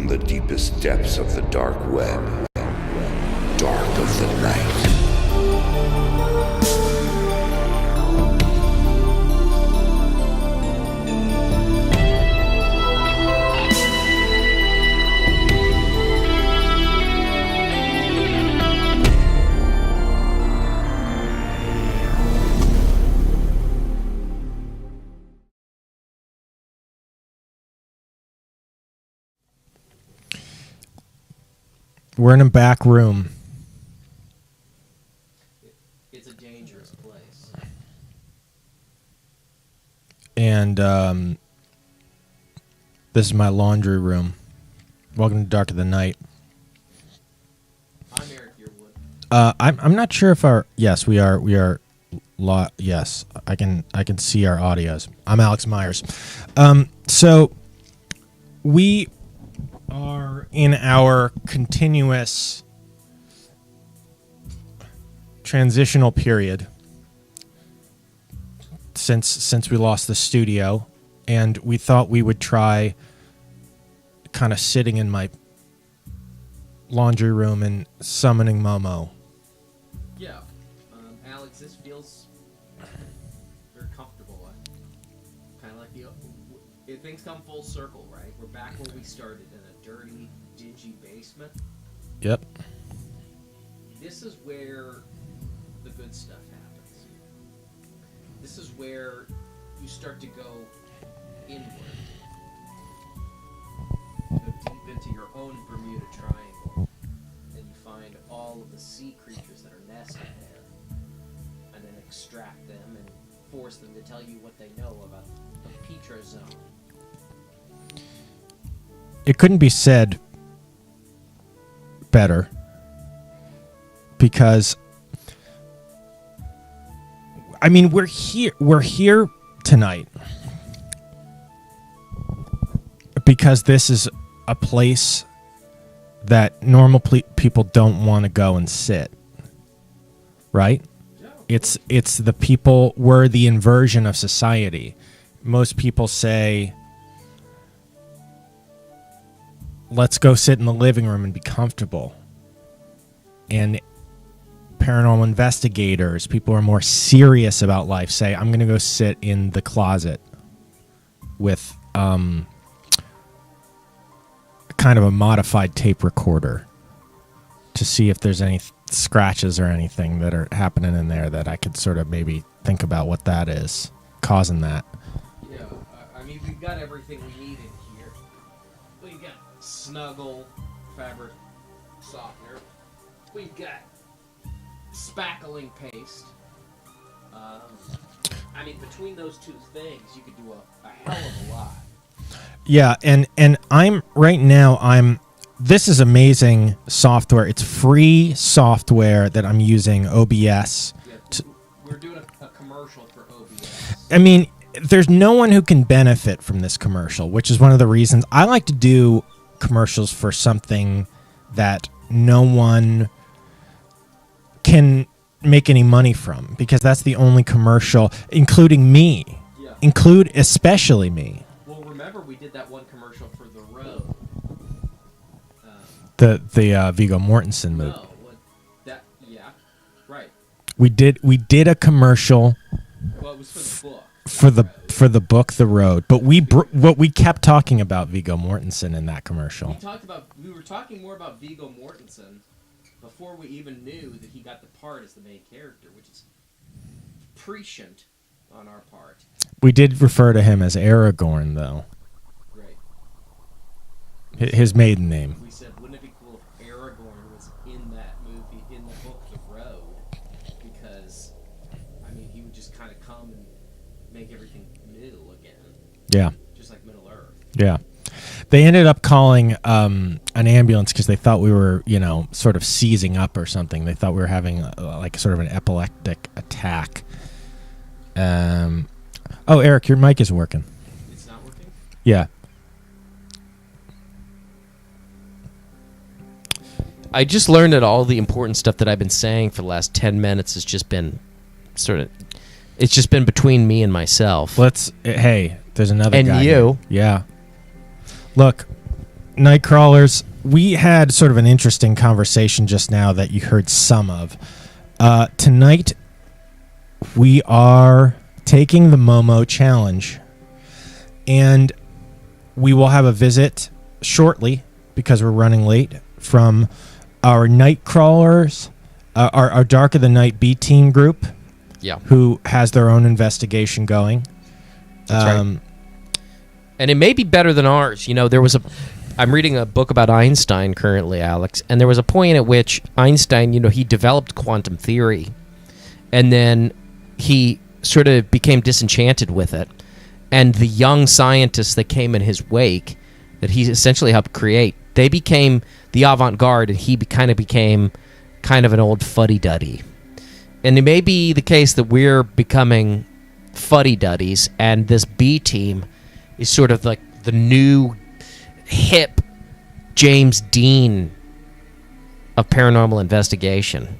from the deepest depths of the dark web. Dark of the night. We're in a back room. It's a dangerous place. And this is my laundry room. Welcome to Dark of the Night. I'm Eric Yearwood. I'm not sure if our we are yes, I can see our audios. I'm Alex Myers. So we are in our continuous transitional period since we lost the studio, and we thought we would try kind of sitting in my laundry room and summoning Momo. Yeah, Alex, this feels very comfortable. Kind of like things come full circle, right? We're back where we started, in a dirty, dingy basement. Yep. This is where the good stuff happens. This is where you start to go inward. You go deep into your own Bermuda Triangle, and you find all of the sea creatures that are nested there, and then extract them and force them to tell you what they know about the Petra Zone. It couldn't be said better, because I mean, we're here tonight because this is a place that normal people don't want to go and sit, right? It's the people, we're the inversion of society. Most people say, let's go sit in the living room and be comfortable. And paranormal investigators, people who are more serious about life, say, I'm going to go sit in the closet with kind of a modified tape recorder to see if there's any scratches or anything that are happening in there that I could sort of maybe think about what that is causing that. Yeah, I mean, we've got everything we need in here. We've got Snuggle fabric softener. We've got spackling paste. I mean, between those two things, you could do a hell of a lot. Yeah, and this is amazing software. It's free software that I'm using, OBS. Yeah, we're doing a commercial for OBS. I mean, there's no one who can benefit from this commercial, which is one of the reasons I like to do commercials for something that no one can make any money from, because that's the only commercial, including me, especially me. Well, remember we did that one commercial for The Road. The Viggo Mortensen movie. No, right. We did a commercial. Well, it was for the book. For the book The Road, but we kept talking about Viggo Mortensen in that commercial. We were talking more about Viggo Mortensen before we even knew that he got the part as the main character, which is prescient on our part. We did refer to him as Aragorn, though. Right. His maiden name. We said, wouldn't it be cool if Aragorn was in that movie, in the book The Road? Because, I mean, he would just kind of come and make everything new again. Yeah. Just like Middle Earth. Yeah. They ended up calling an ambulance because they thought we were, sort of seizing up or something. They thought we were having like sort of an epileptic attack. Oh, Eric, your mic is working. It's not working? Yeah. I just learned that all the important stuff that I've been saying for the last 10 minutes has just been it's just been between me and myself. Hey, there's another and guy you. Here. Yeah. Look, Nightcrawlers, we had sort of an interesting conversation just now that you heard some of. Tonight, we are taking the Momo challenge, and we will have a visit shortly, because we're running late, from our Nightcrawlers, our Dark of the Night B team group, who has their own investigation going. That's right. And it may be better than ours. I'm reading a book about Einstein currently, Alex, and there was a point at which Einstein, he developed quantum theory, and then he sort of became disenchanted with it. And the young scientists that came in his wake, that he essentially helped create, they became the avant-garde, and he kind of became kind of an old fuddy-duddy. And it may be the case that we're becoming fuddy-duddies, and this B team is sort of like the new hip James Dean of paranormal investigation.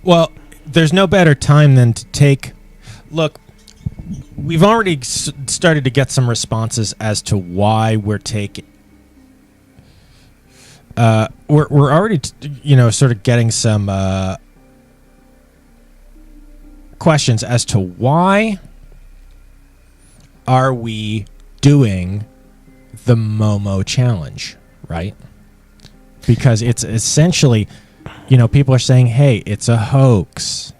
Well, there's no better time than to take... Look, we've already started to get some responses as to why we're taking... we're already, sort of getting some questions as to why are we doing the Momo challenge, right? Because it's essentially, people are saying, hey, it's a hoax.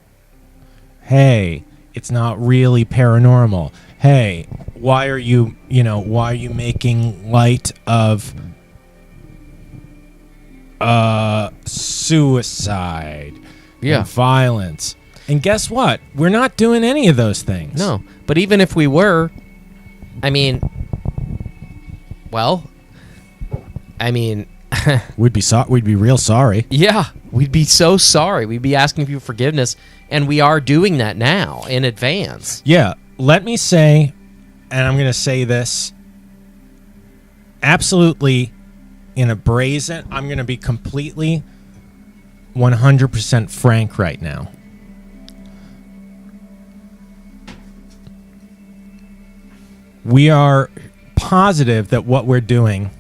Hey, it's not really paranormal. Hey, why are you making light of suicide and violence? And guess what? We're not doing any of those things. No, but even if we were, we'd be real sorry. Yeah, we'd be so sorry. We'd be asking for your forgiveness, and we are doing that now in advance. Yeah, let me say, and I'm going to say this absolutely in a brazen, I'm going to be completely 100% frank right now. We are positive that what we're doing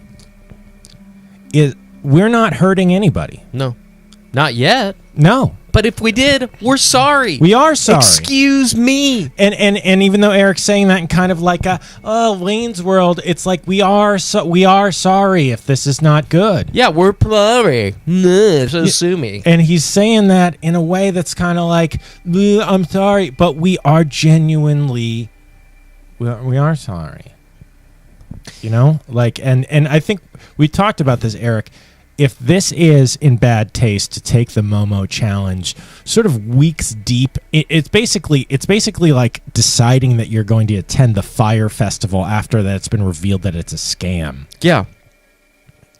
is we're not hurting anybody. No, not yet. No. But if we did, we're sorry. We are sorry. Excuse me. And even though Eric's saying that in kind of like Wayne's World, it's like we are sorry if this is not good. Yeah, we're sorry. So sue me. And he's saying that in a way that's kind of like, I'm sorry, but we are genuinely, we are sorry. And I think we talked about this, Eric. If this is in bad taste to take the Momo challenge sort of weeks deep, it's basically like deciding that you're going to attend the Fire Festival after that it's been revealed that it's a scam. Yeah.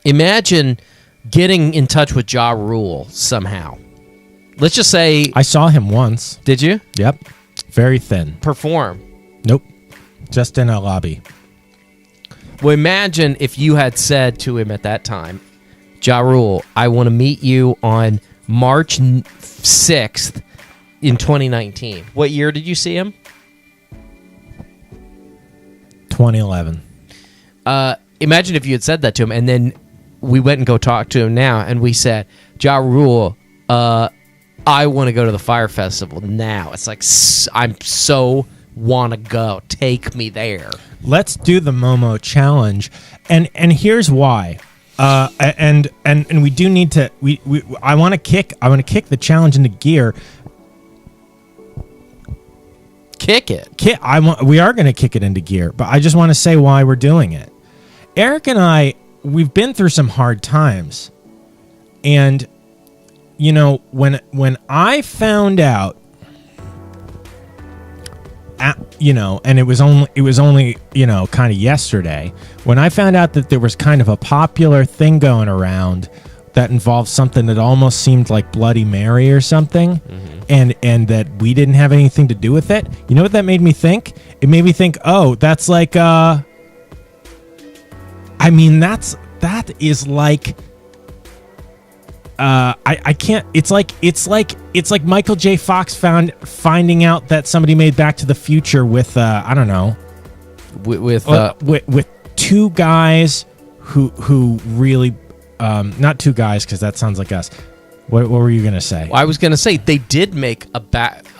Imagine getting in touch with Ja Rule somehow. Let's just say... I saw him once. Did you? Yep. Very thin. Perform? Nope. Just in a lobby. Well, imagine if you had said to him at that time, Ja Rule, I want to meet you on March 6th in 2019. What year did you see him? 2011. Imagine if you had said that to him, and then we went and go talk to him now, and we said, Ja Rule, I want to go to the Fire Festival now. It's like, I'm so want to go. Take me there. Let's do the Momo challenge, and here's why. And we do need to. I want to kick the challenge into gear. Kick it. We are going to kick it into gear, but I just want to say why we're doing it. Eric and I, we've been through some hard times, and when I found out, and it was only kind of yesterday when I found out that there was kind of a popular thing going around that involved something that almost seemed like Bloody Mary or something, and that we didn't have anything to do with it. You know what that made me think? It made me think, oh, that's like that is like I can't. It's like Michael J. Fox finding out that somebody made Back to the Future with I don't know, with two guys who really not two guys, because that sounds like us. What were you gonna say? I was gonna say they did make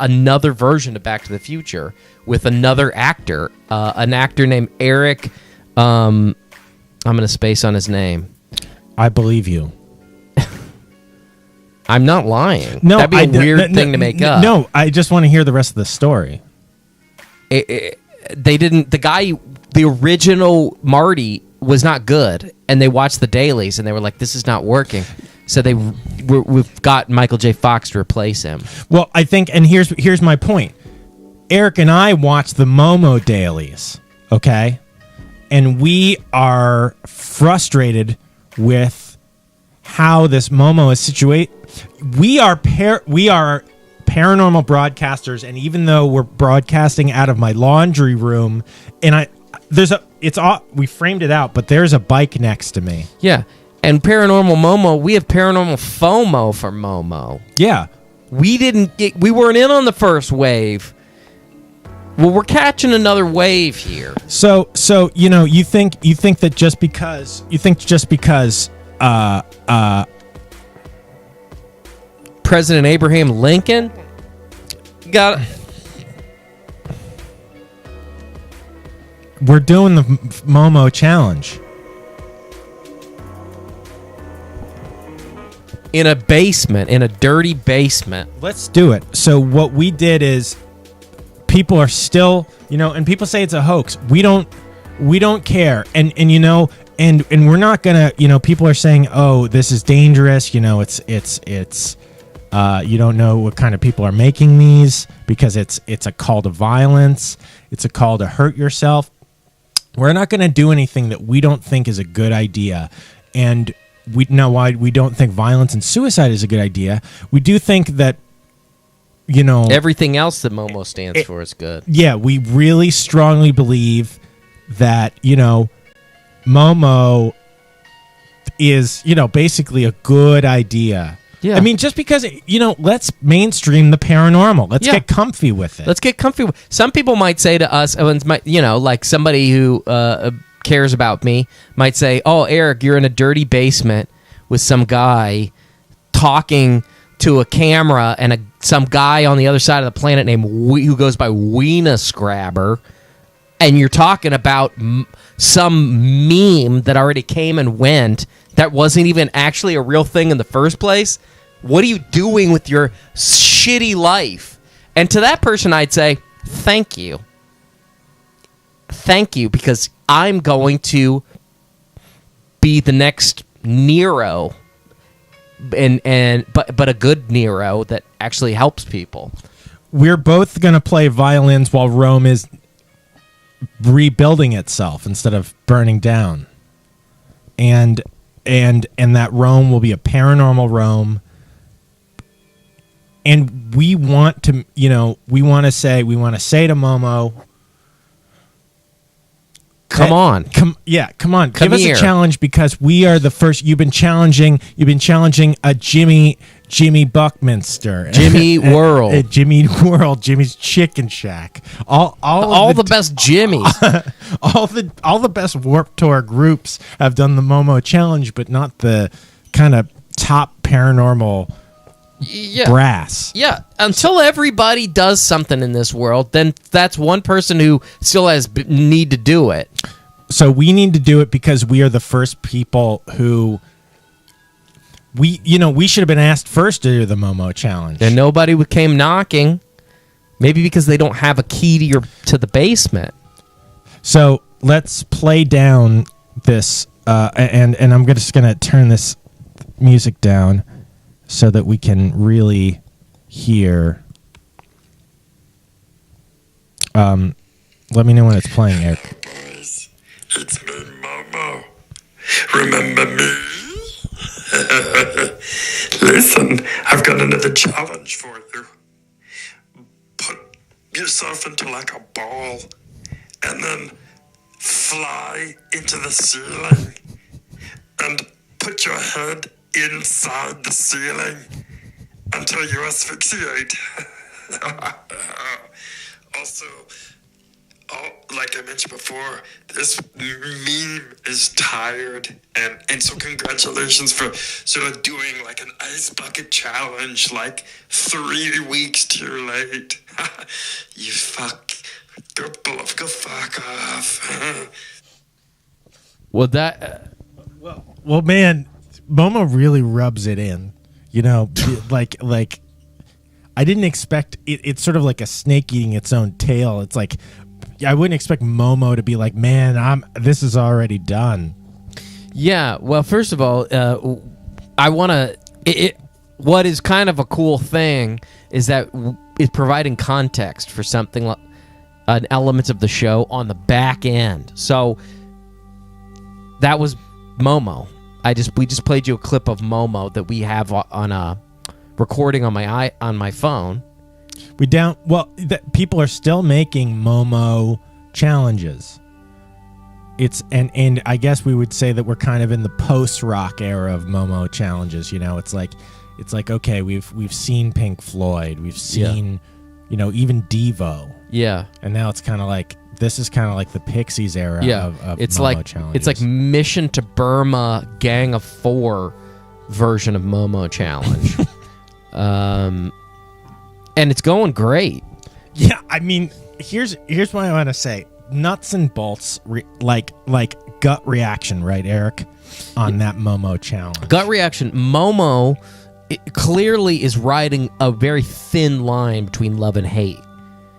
another version of Back to the Future with another actor, an actor named Eric. I'm gonna space on his name. I believe you. I'm not lying. No, that'd be a weird thing to make up. No, I just want to hear the rest of the story. They didn't. The original Marty was not good, and they watched the dailies and they were like, "This is not working." So we've got Michael J. Fox to replace him. Well, I think, and here's my point. Eric and I watched the Momo dailies, okay, and we are frustrated with how this Momo is situated. We are paranormal broadcasters, and even though we're broadcasting out of my laundry room, and we framed it out, but there's a bike next to me. Yeah. And Paranormal Momo, we have Paranormal FOMO for Momo. Yeah. We weren't in on the first wave. Well, we're catching another wave here. So you think that just because President Abraham Lincoln got we're doing the Momo challenge. in a basement, in a dirty basement. Let's do it. So what we did is people are still, and people say it's a hoax. We don't care. And we're not going to, people are saying, "Oh, this is dangerous." It's you don't know what kind of people are making these because it's a call to violence. It's a call to hurt yourself. We're not going to do anything that we don't think is a good idea. And we know why we don't think violence and suicide is a good idea. We do think that, everything else that Momo stands for is good. Yeah, we really strongly believe that, Momo is, basically a good idea. Yeah. I mean, just because, let's mainstream the paranormal. Let's get comfy with it. Let's get comfy. Some people might say to us, like somebody who cares about me might say, "Oh, Eric, you're in a dirty basement with some guy talking to a camera and some guy on the other side of the planet who goes by Weena Scrabber, and you're talking about some meme that already came and went that wasn't even actually a real thing in the first place. What are you doing with your shitty life?" And to that person, I'd say, thank you. Thank you, because I'm going to be the next Nero, but a good Nero that actually helps people. We're both going to play violins while Rome is rebuilding itself instead of burning down. And that Rome will be a paranormal Rome. And we want to, we want to say to Momo, come on. Come on. Give us here. a challenge, because we are the first. You've been challenging a Jimmy Buckminster. Jimmy World. Jimmy World, Jimmy's Chicken Shack. All the best Jimmys. all the best Warped Tour groups have done the Momo challenge, but not the kind of top paranormal brass. Yeah, until everybody does something in this world, then that's one person who still has need to do it. So we need to do it because we are the first people who we should have been asked first to do the Momo challenge. And nobody came knocking. Maybe because they don't have a key to the basement. So let's play down this and I'm just going to turn this music down so that we can really hear. Let me know when it's playing, Eric. Boys, it's me, Momo. Remember me? Listen, I've got another challenge for you. Put yourself into like a ball and then fly into the ceiling and put your head inside the ceiling until you asphyxiate. Also, oh, like I mentioned before, this meme is tired, and so congratulations for sort of doing like an ice bucket challenge, like 3 weeks too late. You fuck, go fuck off. Well, that Well, man, Momo really rubs it in. You know, like I didn't expect it. It's sort of like a snake eating its own tail. It's like I wouldn't expect Momo to be like, man, this is already done. yeah. Well, first of all, I want to. What is kind of a cool thing is that it's providing context for something like an element of the show on the back end. So that was Momo. We just played you a clip of Momo that we have on a recording on my phone. People are still making Momo challenges. And I guess we would say that we're kind of in the post-rock era of Momo challenges. You know, it's like okay, we've seen Pink Floyd, we've seen, you know, even Devo. Yeah. And now it's kind of like this is kind of like the Pixies era of it's Momo like challenges. It's like Mission to Burma Gang of Four version of Momo challenge. And it's going great. Yeah, I mean, here's what I want to say. Nuts and bolts, like gut reaction, right, Eric, on that Momo challenge. Gut reaction. Momo clearly is riding a very thin line between love and hate.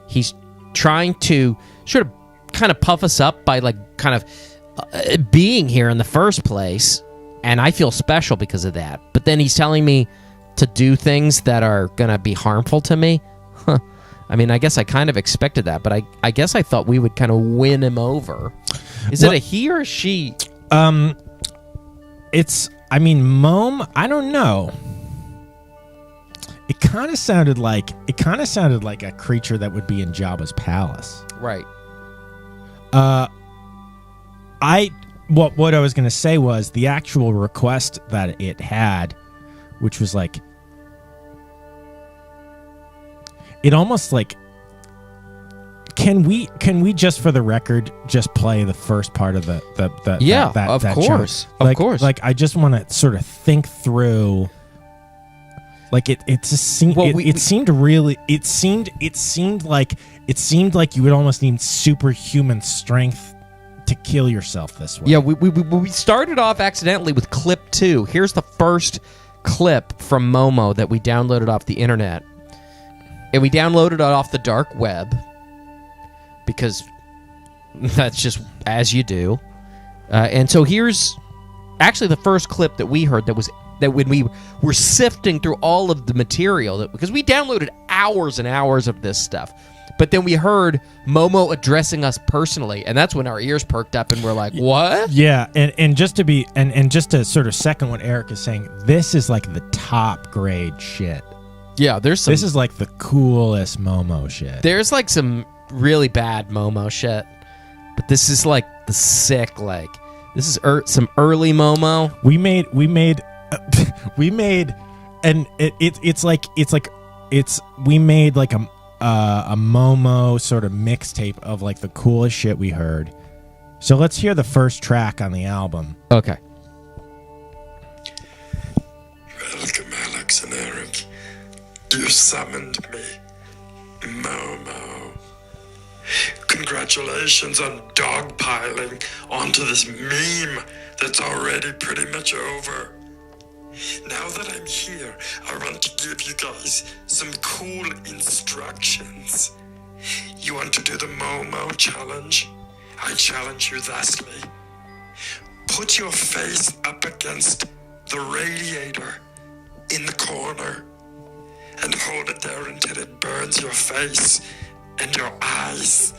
He's trying to sort of kind of puff us up by like kind of being here in the first place, and I feel special because of that. But then he's telling me to do things that are going to be harmful to me. Huh. I mean, I guess I kind of expected that, but I guess I thought we would kind of win him over. Is it a he or a she? Mom, I don't know. It kind of sounded like a creature that would be in Jabba's palace. Right. What I was going to say was the actual request that it had, which was like, it almost like, can we just for the record just play the first part of the Yeah, that of course. chunk? Of course. Like I just want to sort of think through. Like it just seemed. Well, it seemed like you would almost need superhuman strength to kill yourself this way. Yeah, we started off accidentally with clip 2. Here's the first clip from Momo that we downloaded off the internet. And we downloaded it off the dark web because that's just as you do. And so here's actually the first clip that we heard that when we were sifting through all of the material, because we downloaded hours and hours of this stuff. But then we heard Momo addressing us personally, and that's when our ears perked up and we're like, what? Yeah, and just to sort of second what Eric is saying, this is like the top grade shit. Yeah, this is like the coolest Momo shit. There's like some really bad Momo shit, but this is like the sick, like this is some early Momo. We made and we made like a Momo sort of mixtape of like the coolest shit we heard. So let's hear the first track on the album. Okay. Welcome, Alex and Eric. You summoned me, Momo. Congratulations on dogpiling onto this meme that's already pretty much over. Now that I'm here, I want to give you guys some cool instructions. You want to do the Momo challenge? I challenge you thusly. Put your face up against the radiator in the corner and hold it there until it burns your face and your eyes.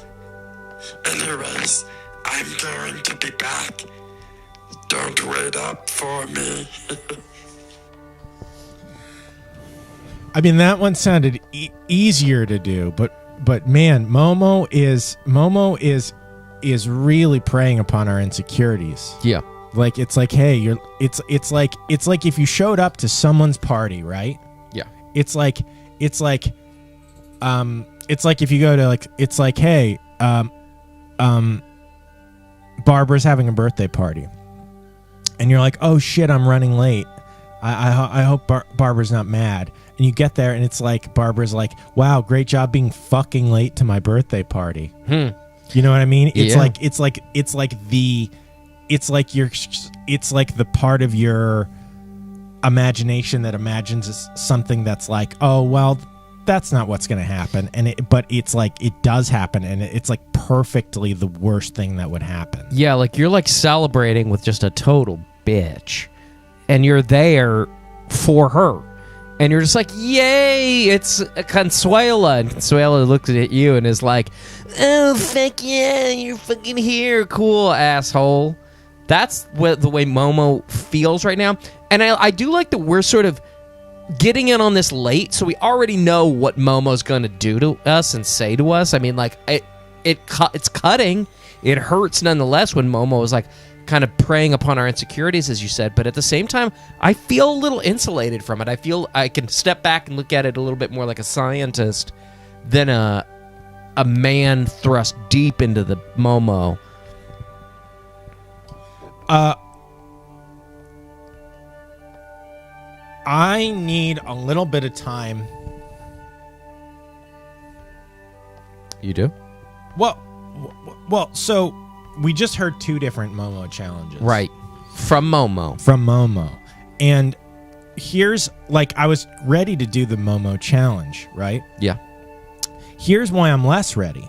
Anyways, I'm going to be back. Don't wait up for me. I mean, that one sounded easier to do, but man, Momo is really preying upon our insecurities. Yeah. Like it's like, hey, it's like if you showed up to someone's party, right? Yeah. It's like if you go to like, it's like, hey, Barbara's having a birthday party, and you're like, oh shit, I'm running late. I hope Barbara's not mad. And you get there, and it's like Barbara's like, wow, great job being fucking late to my birthday party. You know what I mean? It's Yeah. it's like the part of your imagination that imagines something that's like, oh well, that's not what's going to happen, but it's like it does happen, and it's like perfectly the worst thing that would happen. Yeah, like you're like celebrating with just a total bitch, and you're there for her, and you're just like, yay, it's Consuela, and Consuela looks at you and is like, oh fuck yeah, you're fucking here, cool asshole. That's what the way Momo feels right now, and I do like that we're sort of getting in on this late, so we already know what Momo's going to do to us and say to us. I mean, like, it's cutting. It hurts nonetheless when Momo is, like, kind of preying upon our insecurities, as you said. But at the same time, I feel a little insulated from it. I feel I can step back and look at it a little bit more like a scientist than a man thrust deep into the Momo. I need a little bit of time. You do? Well, so we just heard two different Momo challenges. Right. From Momo. From Momo. And here's, like, I was ready to do the Momo challenge, right? Yeah. Here's why I'm less ready.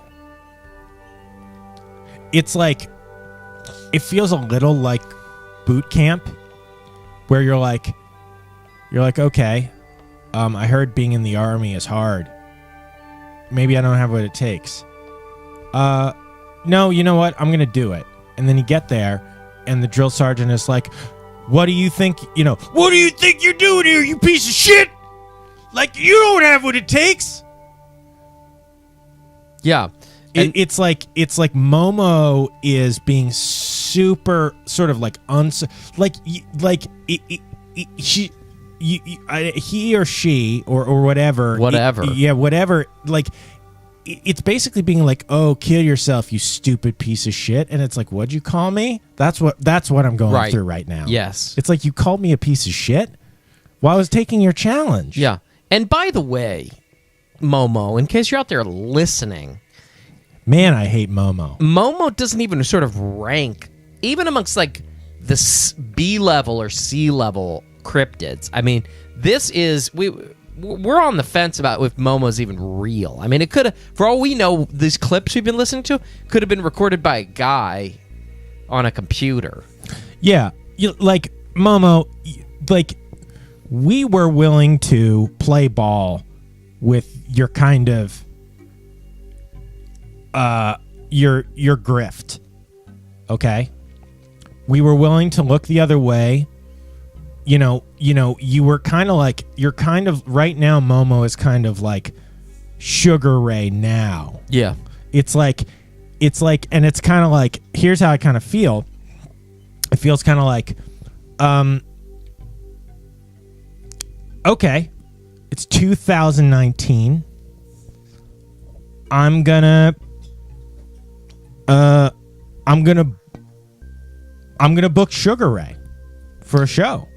It's like, it feels a little like boot camp, where you're like, okay, I heard being in the army is hard. Maybe I don't have what it takes. No, you know what? I'm going to do it. And then you get there, and the drill sergeant is like, what do you think you're doing here, you piece of shit? Like, you don't have what it takes. Yeah. It's like Momo is being super sort of like he or she or whatever, whatever, like, it's basically being like, oh, kill yourself, you stupid piece of shit. And it's like, what'd you call me? That's what I'm going through right now. Yes. It's like, you called me a piece of shit while I was taking your challenge. Yeah. And by the way, Momo, in case you're out there listening, man, I hate Momo. Momo doesn't even sort of rank, even amongst like the B level or C level cryptids. I mean, this is we're on the fence about if Momo's even real. I mean, it could have, for all we know, these clips we've been listening to could have been recorded by a guy on a computer. Yeah, like Momo, like we were willing to play ball with your kind of your grift. Okay? We were willing to look the other way. You know, you were kind of like, you're kind of, right now, Momo is kind of like Sugar Ray now. Yeah. It's like, and it's kind of like, here's how I kind of feel. It feels kind of like, okay, it's 2019. I'm gonna book Sugar Ray for a show.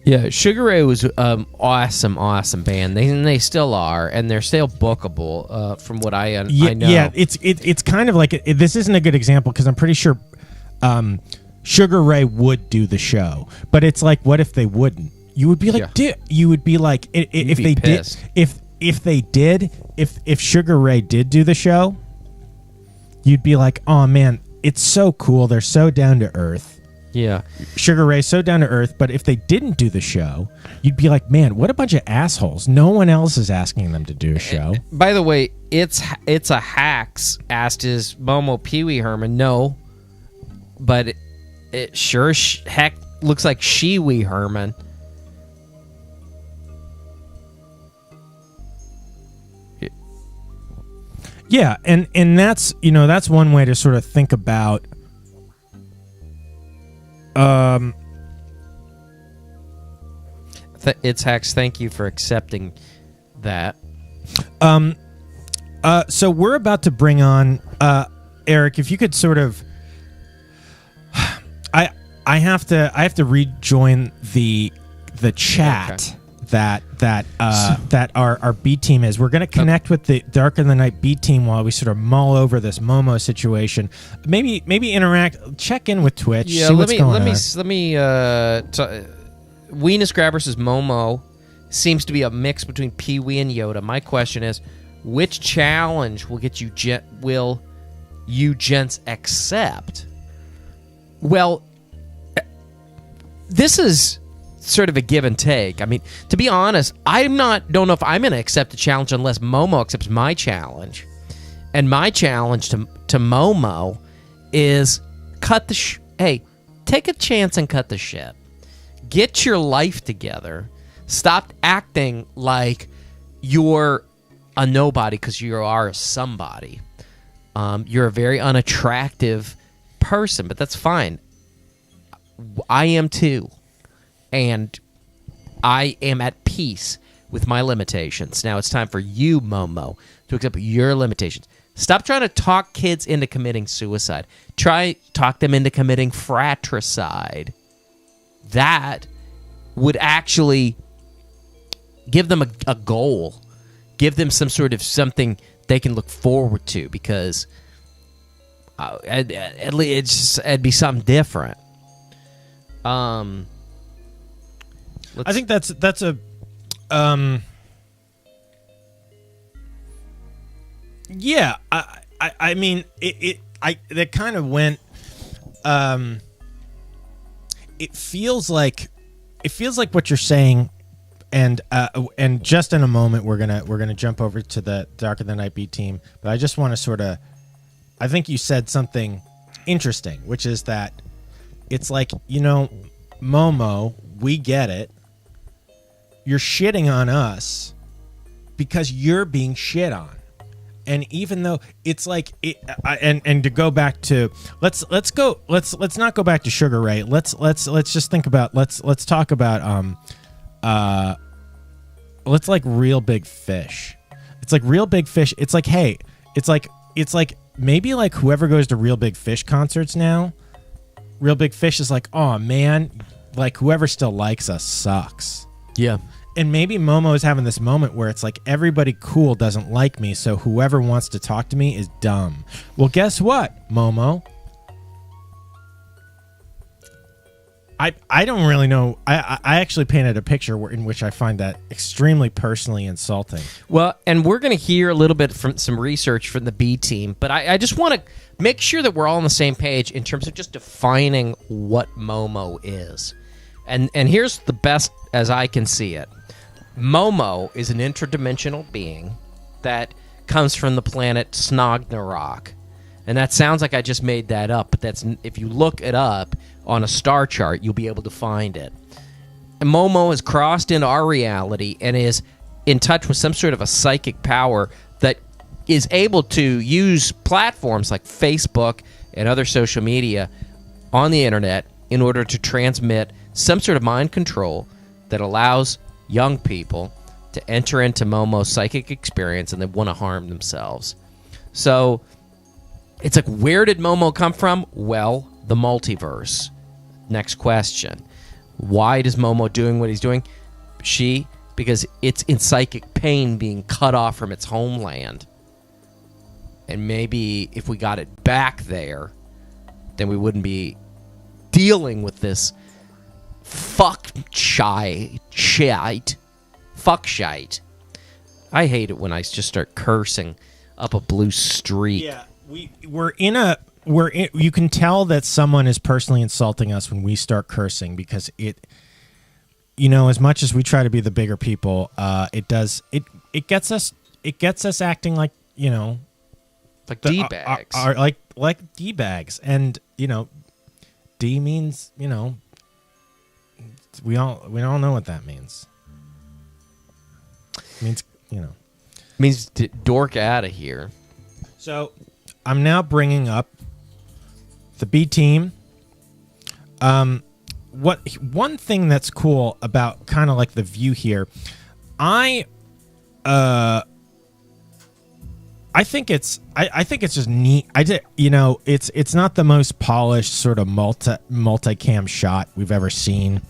Yeah, Sugar Ray was awesome band. They still are, and they're still bookable. From what I know. Yeah, it's kind of like this isn't a good example because I'm pretty sure Sugar Ray would do the show, but it's like, what if they wouldn't? You would be like, you would be like, if they pissed. did, if Sugar Ray did do the show, you'd be like, oh man, it's so cool. They're so down to earth. Yeah. Sugar Ray's so down to earth, but if they didn't do the show, you'd be like, man, what a bunch of assholes. No one else is asking them to do a show. By the way, it's a hacks asked, is Momo Pee Wee Herman? No. But it sure heck looks like She Wee Herman. Yeah, and that's, that's one way to sort of think about It's Hacks. Thank you for accepting that. So we're about to bring on Eric, if you could sort of, I have to rejoin the chat that our B team is. We're going to connect with the Dark of the Night B team while we sort of mull over this Momo situation. Maybe interact, check in with Twitch. Yeah, see what's going on. let me. Weenus Grab versus Momo seems to be a mix between Pee Wee and Yoda. My question is, which challenge will get you will you gents accept? Well, this is sort of a give and take. I mean, to be honest, don't know if I'm going to accept the challenge unless Momo accepts my challenge. And my challenge to Momo is cut the hey, take a chance and cut the shit. Get your life together. Stop acting like you're a nobody because you are somebody. You're a very unattractive person, but that's fine. I am too. And I am at peace with my limitations. Now it's time for you, Momo, to accept your limitations. Stop trying to talk kids into committing suicide. Talk them into committing fratricide. That would actually give them a goal. Give them some sort of something they can look forward to, because it'd be something different. I think that's a yeah. I mean that kind of went. It feels like what you're saying, and just in a moment we're gonna jump over to the Dark of the Night B team. But I just want to sort of, I think you said something interesting, which is that it's like, Momo, we get it. You're shitting on us because you're being shit on. And even though it's like and to go back to let's not go back to Sugar Ray. Let's just think about let's talk about let's like Real Big Fish. It's like Real Big Fish. It's like, hey, it's like maybe like whoever goes to Real Big Fish concerts now, Real Big Fish is like, oh man, like whoever still likes us sucks. Yeah. And maybe Momo is having this moment where it's like everybody cool doesn't like me, so whoever wants to talk to me is dumb. Well, guess what, Momo? I don't really know. I actually painted a picture in which I find that extremely personally insulting. Well, and we're going to hear a little bit from some research from the B team, but I just want to make sure that we're all on the same page in terms of just defining what Momo is. And here's the best as I can see it. Momo is an interdimensional being that comes from the planet Snognarok. And that sounds like I just made that up, but that's, if you look it up on a star chart, you'll be able to find it. And Momo has crossed into our reality and is in touch with some sort of a psychic power that is able to use platforms like Facebook and other social media on the internet in order to transmit some sort of mind control that allows young people to enter into Momo's psychic experience and then want to harm themselves. So it's like, where did Momo come from? Well, the multiverse. Next question. Why does Momo doing what he's doing? Because it's in psychic pain being cut off from its homeland. And maybe if we got it back there, then we wouldn't be dealing with this fuck shite. I hate it when I just start cursing up a blue streak. Yeah, you can tell that someone is personally insulting us when we start cursing, because it, as much as we try to be the bigger people, it gets us acting like, like D-bags. Like D-bags. And, D means, we all know what that means. It means, means dork out of here. So I'm now bringing up the B team. One thing that's cool about kind of like the view here, I think it's just neat. It's not the most polished sort of multicam shot we've ever seen.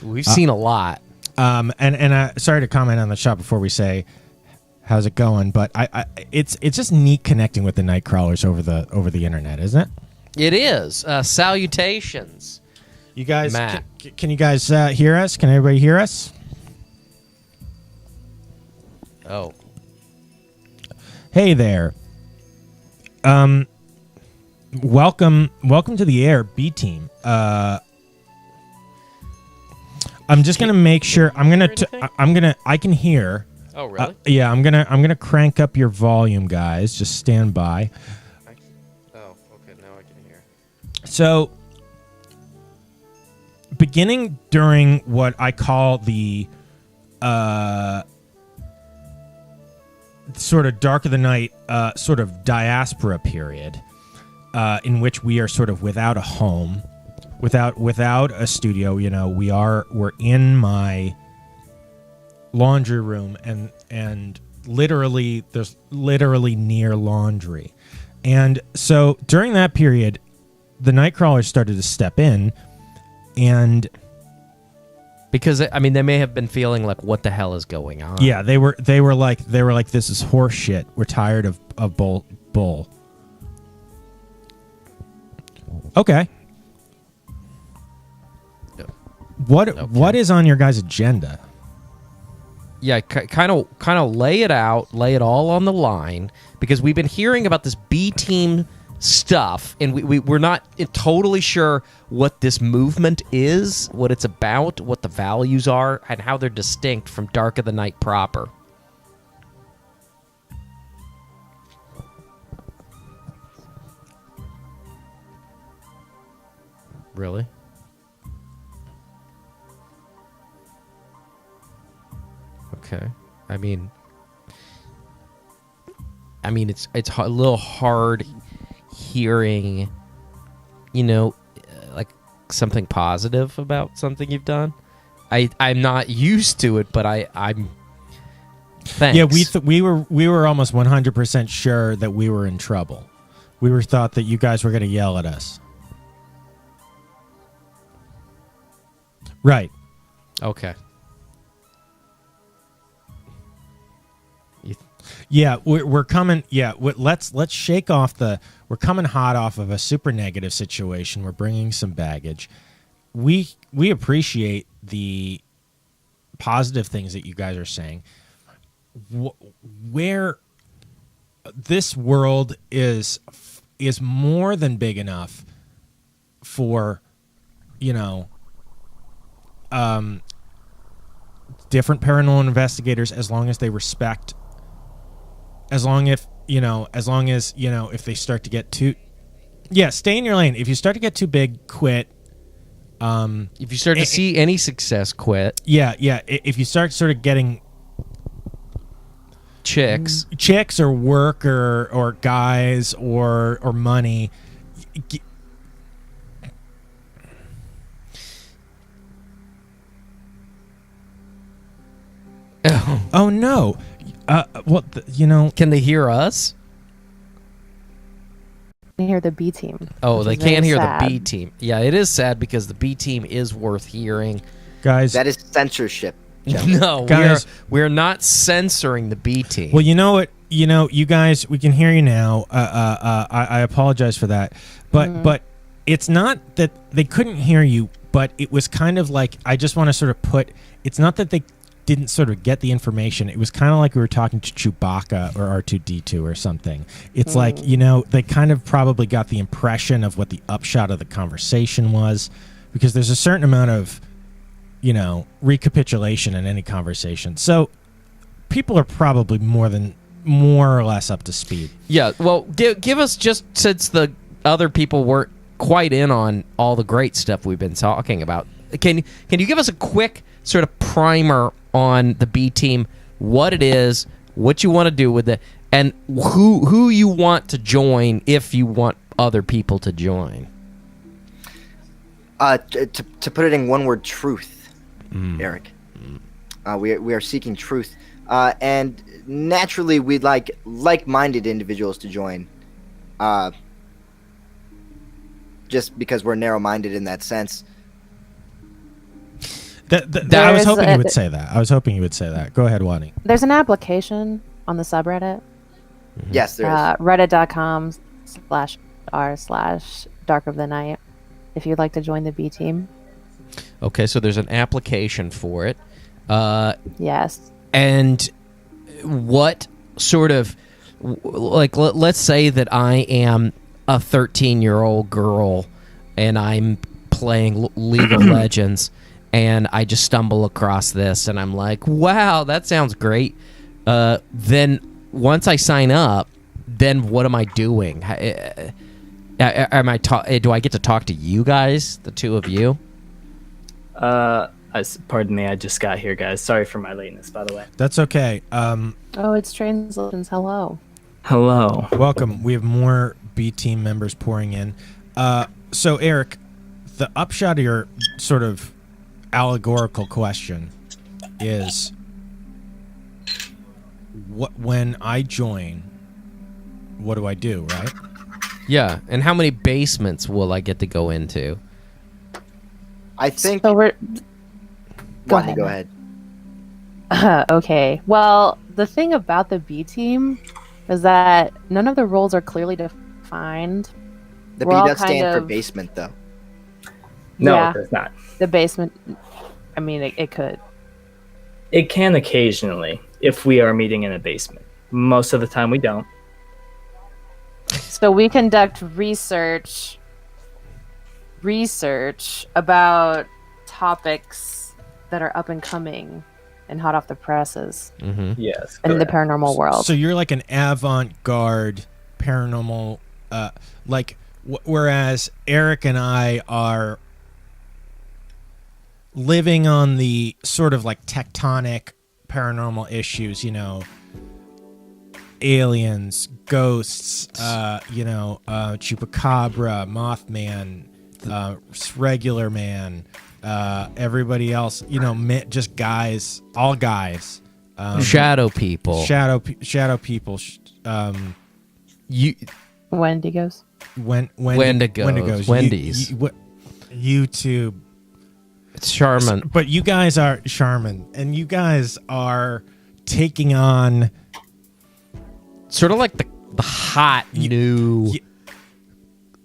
We've seen a lot. And sorry to comment on the shot before we say how's it going, but it's just neat connecting with the Nightcrawlers over the internet, isn't it? It is. Salutations. You guys, Matt. can you guys hear us? Can everybody hear us? Oh. Hey there. Welcome to the air, B team. I'm just gonna make sure. I can hear. Oh, really? Yeah, I'm gonna crank up your volume, guys. Just stand by. Oh, okay. Now I can hear. So, beginning during what I call the sort of dark of the night, sort of diaspora period, in which we are sort of without a home, without a studio. We're in my laundry room, and literally there's near laundry, and so during that period, the Nightcrawlers started to step in, and. Because they may have been feeling like, what the hell is going on? Yeah, they were like, this is horse shit. We're tired of bull. Okay. What is on your guys' agenda? Yeah, kind of lay it out, lay it all on the line, because we've been hearing about this B team stuff, and we're not totally sure what this movement is, what it's about, what the values are, and how they're distinct from Dark of the Night proper. Really? Okay. I mean it's a little hard hearing, like something positive about something you've done. I'm not used to it, but I'm. Thanks. Yeah, we were almost 100% sure that we were in trouble. We thought that you guys were going to yell at us. Right. Okay. Yeah, we're coming. Yeah, let's shake off we're coming hot off of a super negative situation. We're bringing some baggage. We appreciate the positive things that you guys are saying. Where this world is more than big enough for, different paranormal investigators, as long as they respect. As long as if they start to get too, stay in your lane. If you start to get too big, quit. If you start to see any success, quit. Yeah. If you start sort of getting chicks or work or guys or money. Oh no. Can they hear us? Can hear the B team. Oh, they can't hear sad. The B team. Yeah, it is sad because the B team is worth hearing. Guys, that is censorship. No, guys, we're not censoring the B team. Well, you know what? You guys, we can hear you now. I apologize for that. But it's not that they couldn't hear you, but it was kind of like, I just want to sort of it's not that they didn't sort of get the information. It was kind of like we were talking to Chewbacca or R2-D2 or something. It's like, they kind of probably got the impression of what the upshot of the conversation was, because there's a certain amount of, recapitulation in any conversation. So people are probably more or less up to speed. Yeah, well, give us, just since the other people weren't quite in on all the great stuff we've been talking about, can you give us a quick sort of primer on the B team, what it is, what you want to do with it, and who you want to join if you want other people to join? To put it in one word, truth, Eric. We are seeking truth. and naturally we'd like like-minded individuals to join. Just because we're narrow-minded in that sense. I was hoping you would say that. Go ahead, Wani. There's an application on the subreddit. Yes, there is. Reddit.com/r/Dark of the Night. If you'd like to join the B team. Okay, so there's an application for it. Yes. And what sort of, like, let's say that I am a 13-year-old girl and I'm playing League of Legends, and I just stumble across this and I'm like, wow, that sounds great. Then once I sign up, then what am I doing? Do I get to talk to you guys, the two of you? Pardon me, I just got here, guys. Sorry for my lateness, by the way. That's okay. Oh, it's translations. Hello. Hello. Welcome. We have more B team members pouring in. So, Eric, the upshot of your sort of allegorical question is, when I join, what do I do, right? Yeah, and how many basements will I get to go into? I think... So we're... Go ahead. Okay. Well, the thing about the B team is that none of the roles are clearly defined. The We're B all does stand kind for of- basement, though. No, Yeah. it does not. The basement, I mean, it could. It can occasionally if we are meeting in a basement. Most of the time we don't. So we conduct research about topics that are up and coming and hot off the presses Mm-hmm. Yes. in the correct. paranormal world. So you're like an avant-garde paranormal, whereas Eric and I are living on the sort of like tectonic paranormal issues, aliens, ghosts, chupacabra, Mothman, regular man, everybody else, just guys, all guys. Shadow people. Shadow people. You Wendigos. Wendigos. Wendy's. YouTube. It's Charmin. But you guys are Charmin, and you guys are taking on Sort of like the hot new,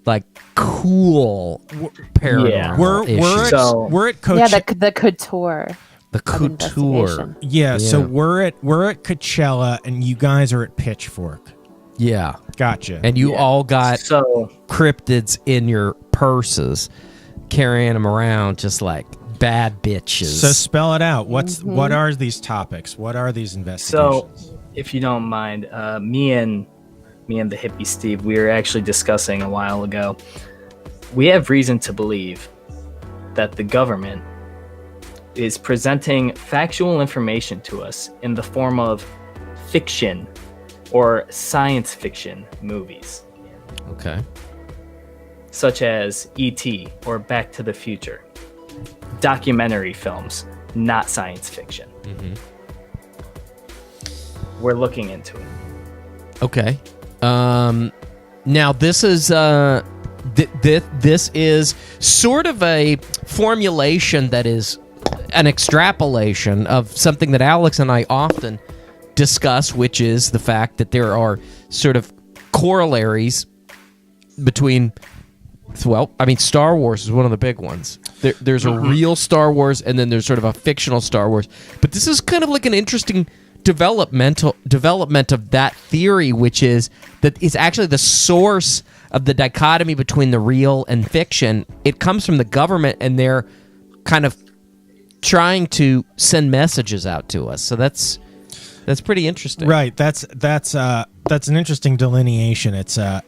like cool paranormal Yeah. issues. we're at Coach. Yeah, the couture. The of couture. investigation. Yeah, so Yeah. we're at Coachella, and you guys are at Pitchfork. Yeah. Gotcha. And you Yeah. all got So cryptids in your purses, carrying them around just like bad bitches. so spell it out. What are these topics? What are these investigations? if you don't mind, me and the hippie Steve, we were actually discussing a while ago. We have reason to believe that the government is presenting factual information to us in the form of fiction or science fiction movies, Okay. such as E.T. or Back to the Future. Documentary films, not science fiction. We're looking into it. Okay. Now this is this is sort of a formulation that is an extrapolation of something that Alex and I often discuss, which is the fact that there are sort of corollaries between. Well, I mean, Star Wars is one of the big ones. There's a real Star Wars, and then there's sort of a fictional Star Wars. But this is kind of like an interesting development of that theory, which is that it's actually the source of the dichotomy between the real and fiction. It comes from the government, and they're kind of trying to send messages out to us. So that's pretty interesting. Right. That's an interesting delineation. What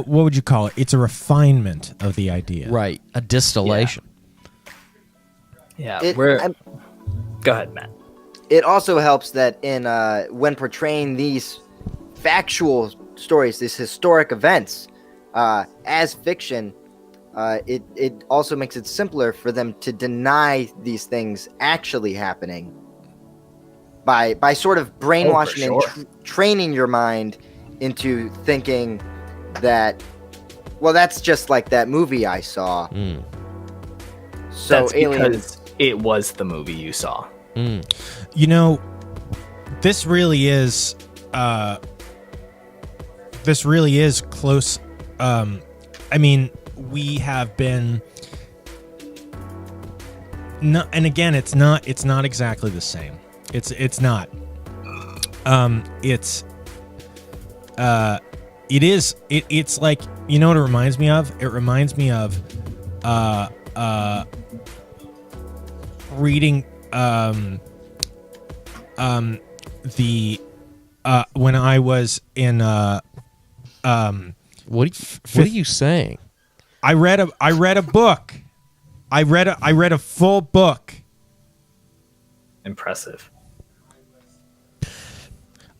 would you call it? It's a refinement of the idea. Right. A distillation. Yeah, It- we're. I'm- Go ahead, Matt. It also helps that in when portraying these factual stories, these historic events, as fiction, it also makes it simpler for them to deny these things actually happening by sort of brainwashing sure. and training your mind into thinking that, well, that's just like that movie I saw. So That's aliens. because it was the movie you saw. You know, this really is close. I mean, we have been no, and again, it's not exactly the same. It's not. It's like, you know what it reminds me of? It reminds me of reading the when I was in What are you saying? I read a book. I read a full book. Impressive.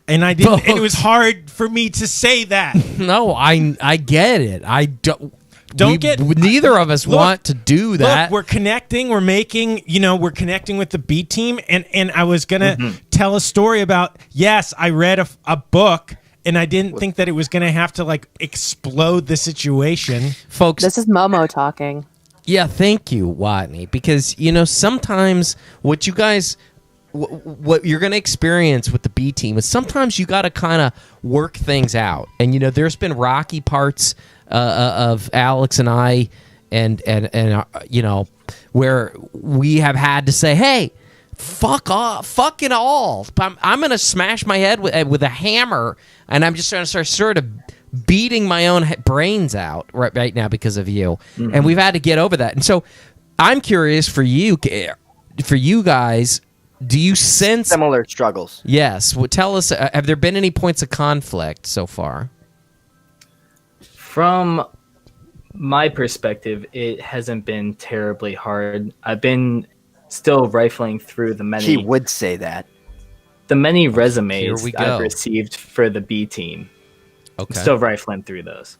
And I didn't. And it was hard for me to say that. No, I get it. I don't. Neither of us Look, want to do that. Look, we're connecting. We're making. We're connecting with the B team. And I was gonna tell a story about. Yes, I read a book, and I didn't think that it was gonna have to like explode the situation. Folks, This is Momo talking. yeah, thank you, Watney, because sometimes what you guys. What you're going to experience with the B team is sometimes you got to kind of work things out. And, there's been rocky parts of Alex and I and where we have had to say, hey, fuck off, fucking all. I'm going to smash my head with a hammer, and I'm just going to start sort of beating my own brains out right now because of you. Mm-hmm. And we've had to get over that. And so I'm curious for you guys, do you sense Similar struggles? Yes. Well, tell us, have there been any points of conflict so far? From my perspective, it hasn't been terribly hard. I've been still rifling through the many. He would say that. The many Here resumes we go. I've received for the B team. Okay. Still rifling through those.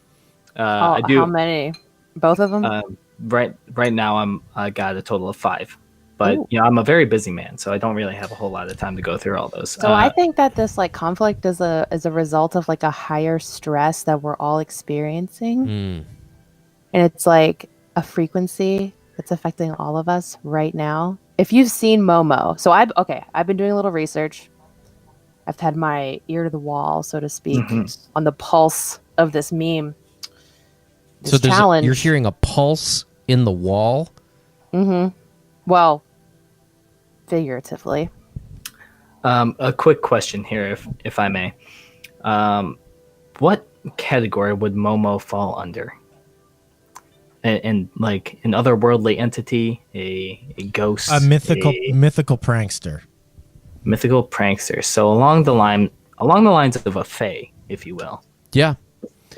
I do. How many? Both of them? Right now, I got a total of 5. But Ooh. I'm a very busy man, so I don't really have a whole lot of time to go through all those. So I think that this like conflict is a result of like a higher stress that we're all experiencing, and it's like a frequency that's affecting all of us right now. If you've seen Momo, so I've been doing a little research. I've had my ear to the wall, so to speak, on the pulse of this meme. This challenge. You're hearing a pulse in the wall. Well, figuratively. A quick question here, if I may. What category would Momo fall under? And like an otherworldly entity, a ghost, A mythical prankster. Mythical prankster. So along the lines of a fae, if you will. Yeah.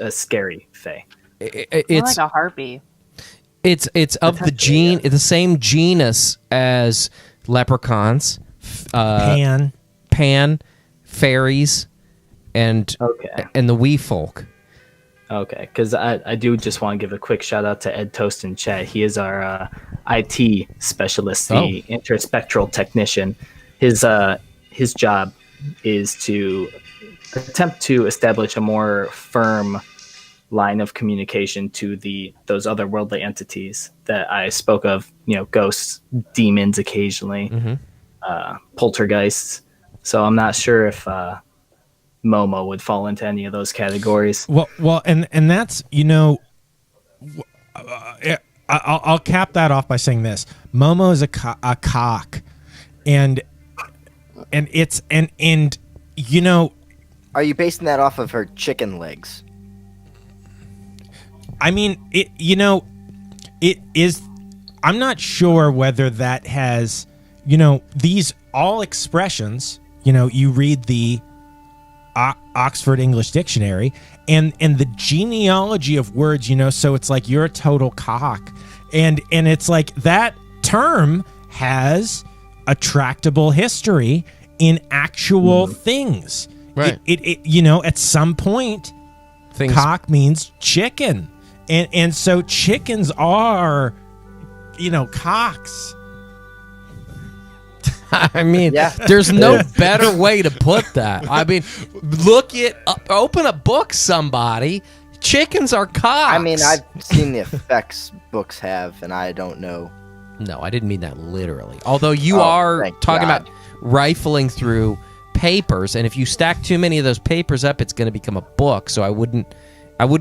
A scary fae. It's like a harpy. It's of the same genus as leprechauns, Pan, fairies, and the wee folk. Okay, because I do just want to give a quick shout out to Ed Toast in chat. He is our IT specialist, the interspectral technician. His job is to attempt to establish a more firm line of communication to those otherworldly entities that I spoke of. Ghosts, demons, occasionally, poltergeists. So I'm not sure if Momo would fall into any of those categories. Well, and that's I'll cap that off by saying this: Momo is a cock, and it's and Are you basing that off of her chicken legs? I mean, it is. I'm not sure whether that has, these all expressions. You read the Oxford English Dictionary, and the genealogy of words. So it's like you're a total cock, and it's like that term has a tractable history in actual things. Right. It at some point, Things. cock means chicken. And so chickens are, cocks. I mean, Yeah. there's no better way to put that. I mean, open a book, somebody. Chickens are cocks. I mean, I've seen the effects books have, and I don't know. No, I didn't mean that literally. Although you Oh, are thank talking God. about rifling through papers, and if you stack too many of those papers up, it's going to become a book. So I wouldn't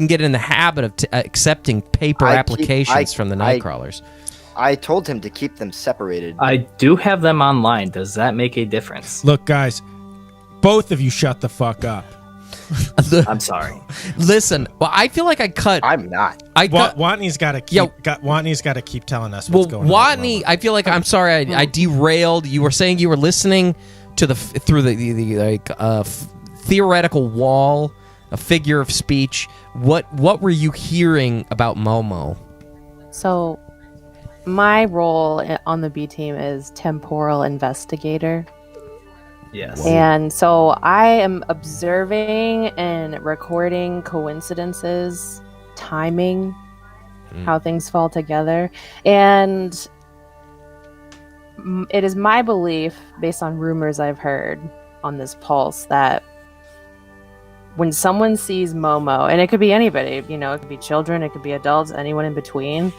get in the habit of accepting paper applications from the Nightcrawlers. I told him to keep them separated. I do have them online. Does that make a difference? Look, guys, both of you shut the fuck up. I'm sorry. Listen, well, I feel like I cut. I'm not. Watney's got to keep. Yo. Watney's got to keep telling us what's going on. Watney, I feel like I'm sorry. I derailed. You were saying you were listening to through the theoretical wall, a figure of speech. What were you hearing about Momo? So, my role on the B team is temporal investigator. Yes. And so I am observing and recording coincidences, timing, how things fall together. And it is my belief, based on rumors I've heard on this pulse, that when someone sees Momo, and it could be anybody, it could be children, it could be adults, anyone in between.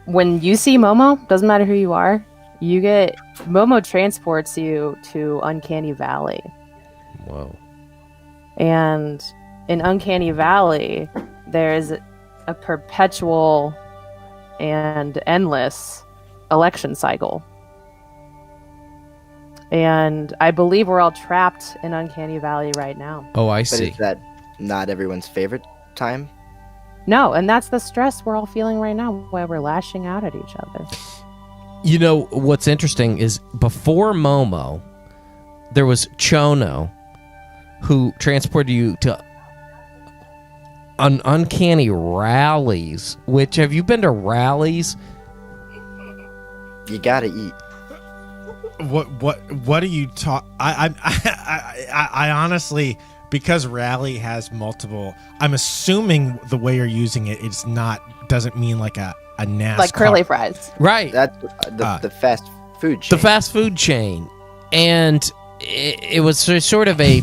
When you see Momo, doesn't matter who you are, Momo transports you to Uncanny Valley. Whoa. And in Uncanny Valley, there's a perpetual and endless election cycle. And I believe we're all trapped in Uncanny Valley right now. Oh, I But see. is that not everyone's favorite time? No, and that's the stress we're all feeling right now, where we're lashing out at each other. You know, what's interesting is before Momo, there was Chono, who transported you to uncanny rallies. Which, have you been to rallies? You gotta eat. What do you talk? I honestly, because rally has multiple. I'm assuming the way you're using it, doesn't mean like a NASCAR. Like curly fries. Right. That's the fast food chain. The fast food chain. And it was sort of a...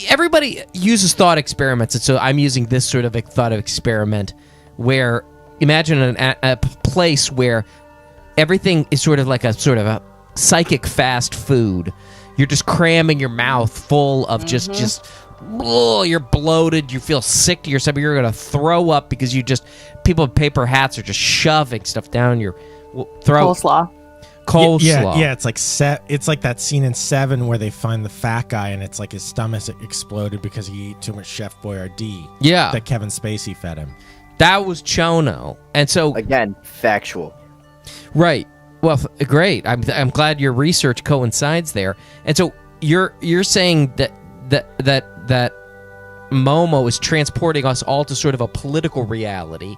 Everybody uses thought experiments, and so I'm using this sort of a thought experiment where imagine a place where everything is sort of a psychic fast food. You're just cramming your mouth full of you're bloated, you feel sick to yourself, you're going to throw up because people with paper hats are just shoving stuff down your throat. Coleslaw. Yeah, it's like that scene in Seven where they find the fat guy and it's like his stomach exploded because he ate too much Chef Boyardee. Yeah. That Kevin Spacey fed him. That was Chono. And so... Again, factual. Right. Well, great. I'm glad your research coincides there. And so you're saying that Momo is transporting us all to sort of a political reality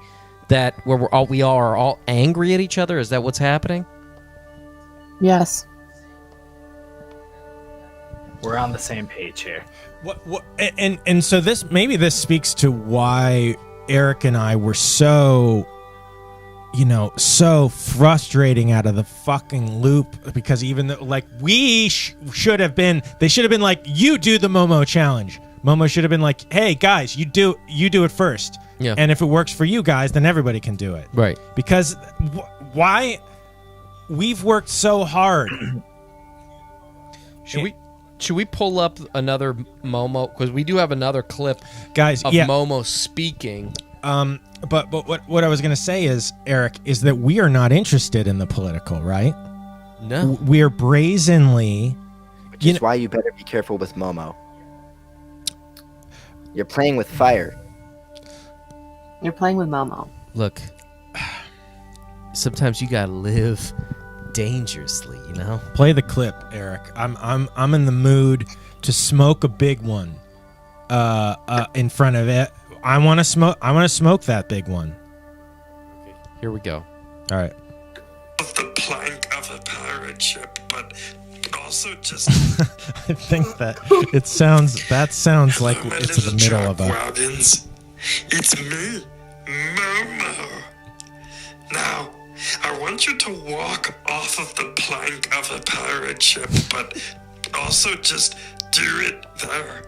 where we are all angry at each other? Is that what's happening? Yes. We're on the same page here. And so this speaks to why Eric and I were so frustrating out of the fucking loop, because even though like we should have been like, you do the Momo challenge. Momo should have been like, hey guys, you do it first. Yeah. And if it works for you guys, then everybody can do it. Right. Because why we've worked so hard. Should we pull up another Momo, because we do have another clip, guys, of Momo speaking. But what I was going to say is, Eric, is that we are not interested in the political, right? No. We are brazenly... Which is why you better be careful with Momo. You're playing with fire. You're playing with Momo. Look, sometimes you gotta live dangerously, you know? Play the clip, Eric. I'm in the mood to smoke a big one in front of it. I want to smoke that big one. Okay, here we go. All right. Of the plank of a pirate ship, but also just I think that sounds like hello, my it's in the little middle of a. jackrabbins. It's me, Momo. Now, I want you to walk off of the plank of a pirate ship, but also just do it there.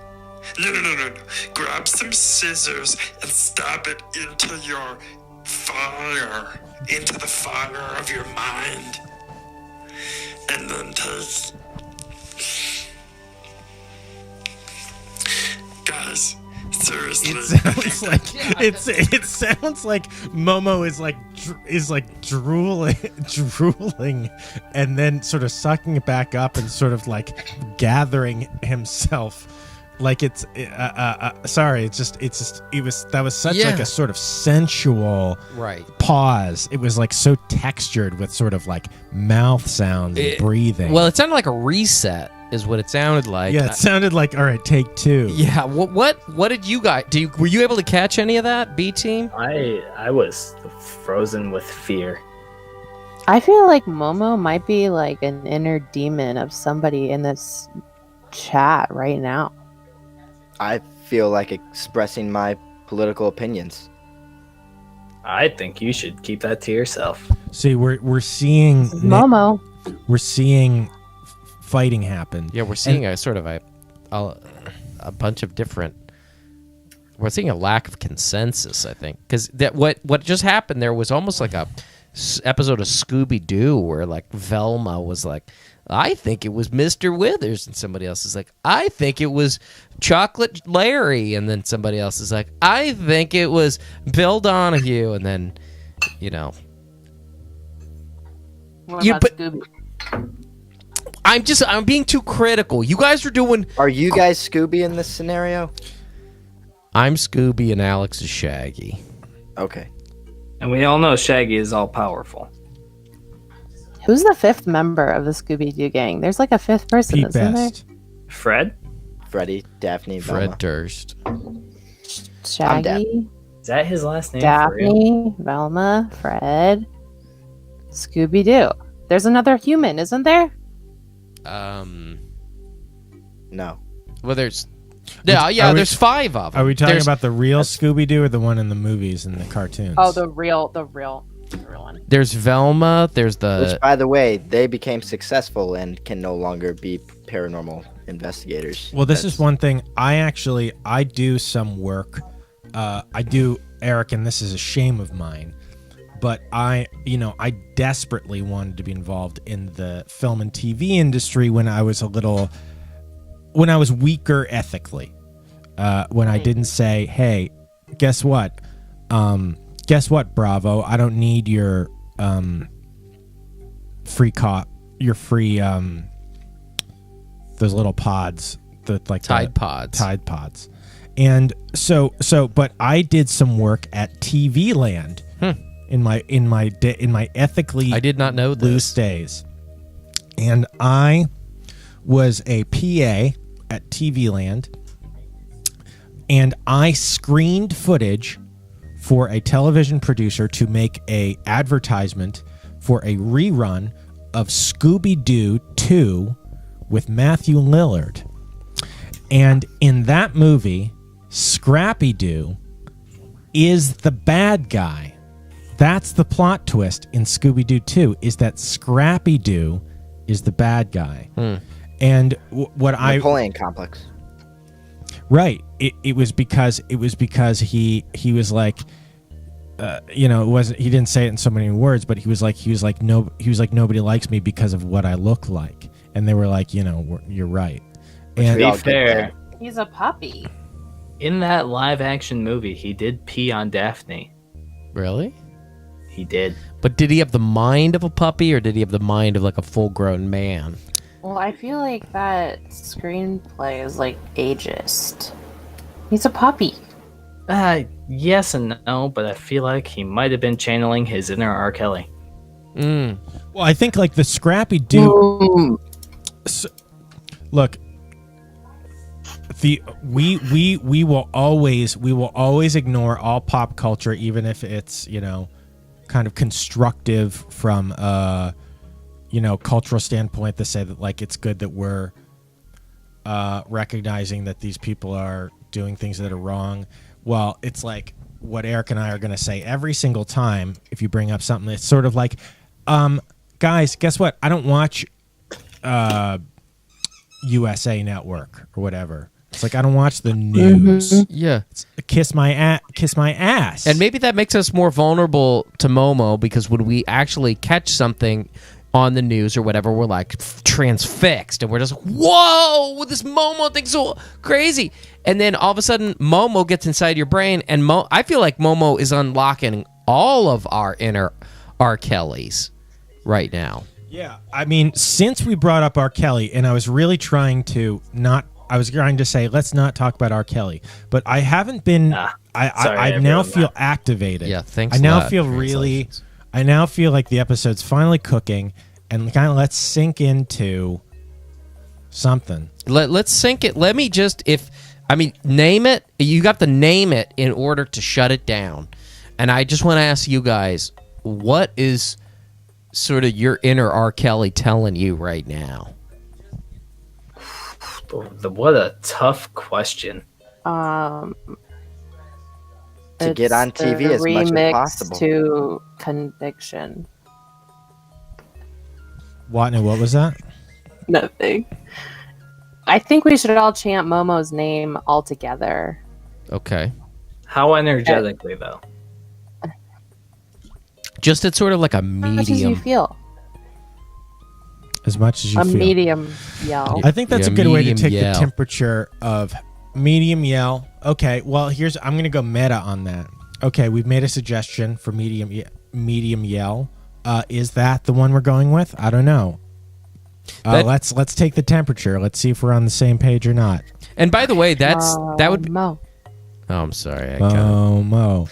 No. Grab some scissors and stab it into your fire, into the fire of your mind. And then take... Guys, seriously. It sounds like it sounds like Momo is like drooling, and then sort of sucking it back up and sort of like gathering himself. Like it's sorry, that was such like a sort of sensual pause. It was like so textured with sort of like mouth sounds and breathing. Well, it sounded like a reset, is what it sounded like. Yeah, it sounded like, all right, take two. Yeah. What did you guys? Were you able to catch any of that, B team? I was frozen with fear. I feel like Momo might be like an inner demon of somebody in this chat right now. I feel like expressing my political opinions. I think you should keep that to yourself. See, we're seeing Momo. We're seeing fighting happen. Yeah, we're seeing a sort of a bunch of different. We're seeing a lack of consensus, I think, because that what just happened there was almost like a episode of Scooby-Doo where like Velma was like, I think it was Mr. Withers, and somebody else is like, I think it was Chocolate Larry, and then somebody else is like, I think it was Bill Donahue, and then, What about Scooby? I'm being too critical. You guys are doing. Are you guys Scooby in this scenario? I'm Scooby and Alex is Shaggy. Okay. And we all know Shaggy is all powerful. Who's the fifth member of the Scooby-Doo gang? There's like a fifth person, Pete isn't Best. Fred? Freddy, Daphne, Fred Velma. Durst. there? Shaggy, Is that his last name? For real? Daphne, Velma, Fred, Scooby-Doo. There's another human, isn't there? No. Well, there's. Yeah, there's 5 of them. Are we talking about the real Scooby-Doo or the one in the movies and the cartoons? Oh, the real one. There's Velma. There's Which, by the way, they became successful and can no longer be paranormal investigators. Well, this is one thing. I do some work. Eric, and this is a shame of mine, but I desperately wanted to be involved in the film and TV industry when I was weaker ethically. When I didn't say, hey, guess what? Bravo, I don't need your free those little pods, Tide Pods. And but I did some work at TV Land in my ethically I did not know this. loose days, and I was a PA at TV Land, and I screened footage for a television producer to make a advertisement for a rerun of Scooby-Doo 2 with Matthew Lillard. And in that movie, Scrappy-Doo is the bad guy. That's the plot twist in Scooby-Doo 2, is that Scrappy-Doo is the bad guy. And Napoleon complex. Right. It was because he was like, it wasn't. He didn't say it in so many words, but he was like nobody likes me because of what I look like, and they were like, you're right. And To be fair, He's a puppy. in that live action movie, he did pee on Daphne. Really? He did. But did he have the mind of a puppy, or did he have the mind of like a full-grown man? Well, I feel like that screenplay is like ageist. He's a puppy. Yes and no, but I feel like he might have been channeling his inner R. Kelly. well, I think like the Scrappy-Doo. Look, we will always ignore all pop culture, even if it's kind of constructive from cultural standpoint to say that like it's good that we're recognizing that these people are doing things that are wrong. Well, it's like what Eric and I are going to say every single time if you bring up something. It's sort of like, guys, guess what? I don't watch USA Network or whatever. It's like I don't watch the news. Yeah. Kiss my ass. And maybe that makes us more vulnerable to Momo, because when we actually catch something on the news or whatever, we're like transfixed and we're just like, whoa, this Momo thing's so crazy. And then all of a sudden Momo gets inside your brain, and I feel like Momo is unlocking all of our inner R. Kellys right now. Yeah, I mean, since we brought up R. Kelly, and I was really trying to say, let's not talk about R. Kelly, but I haven't been. I now feel activated. Yeah, thanks. I now feel really. I now feel like the episode's finally cooking, and kind of let's sink into something. Let's sink it. Let me just, name it. You got to name it in order to shut it down. And I just want to ask you guys, what is sort of your inner R. Kelly telling you right now? What a tough question. To get on TV as much as possible. To Conviction. What was that? Nothing. I think we should all chant Momo's name all together. Okay. How energetically, though? Just it's sort of like a medium. As much as you feel. As much as you a feel. Medium yell. I think that's a good way to take yell. the temperature of medium yell. Okay, well, I'm going to go meta on that. Okay, we've made a suggestion for medium yell. Is that the one we're going with? I don't know. Let's take the temperature. Let's see if we're on the same page or not. And by the way, that would be. Mo. Oh, I'm sorry. Mo.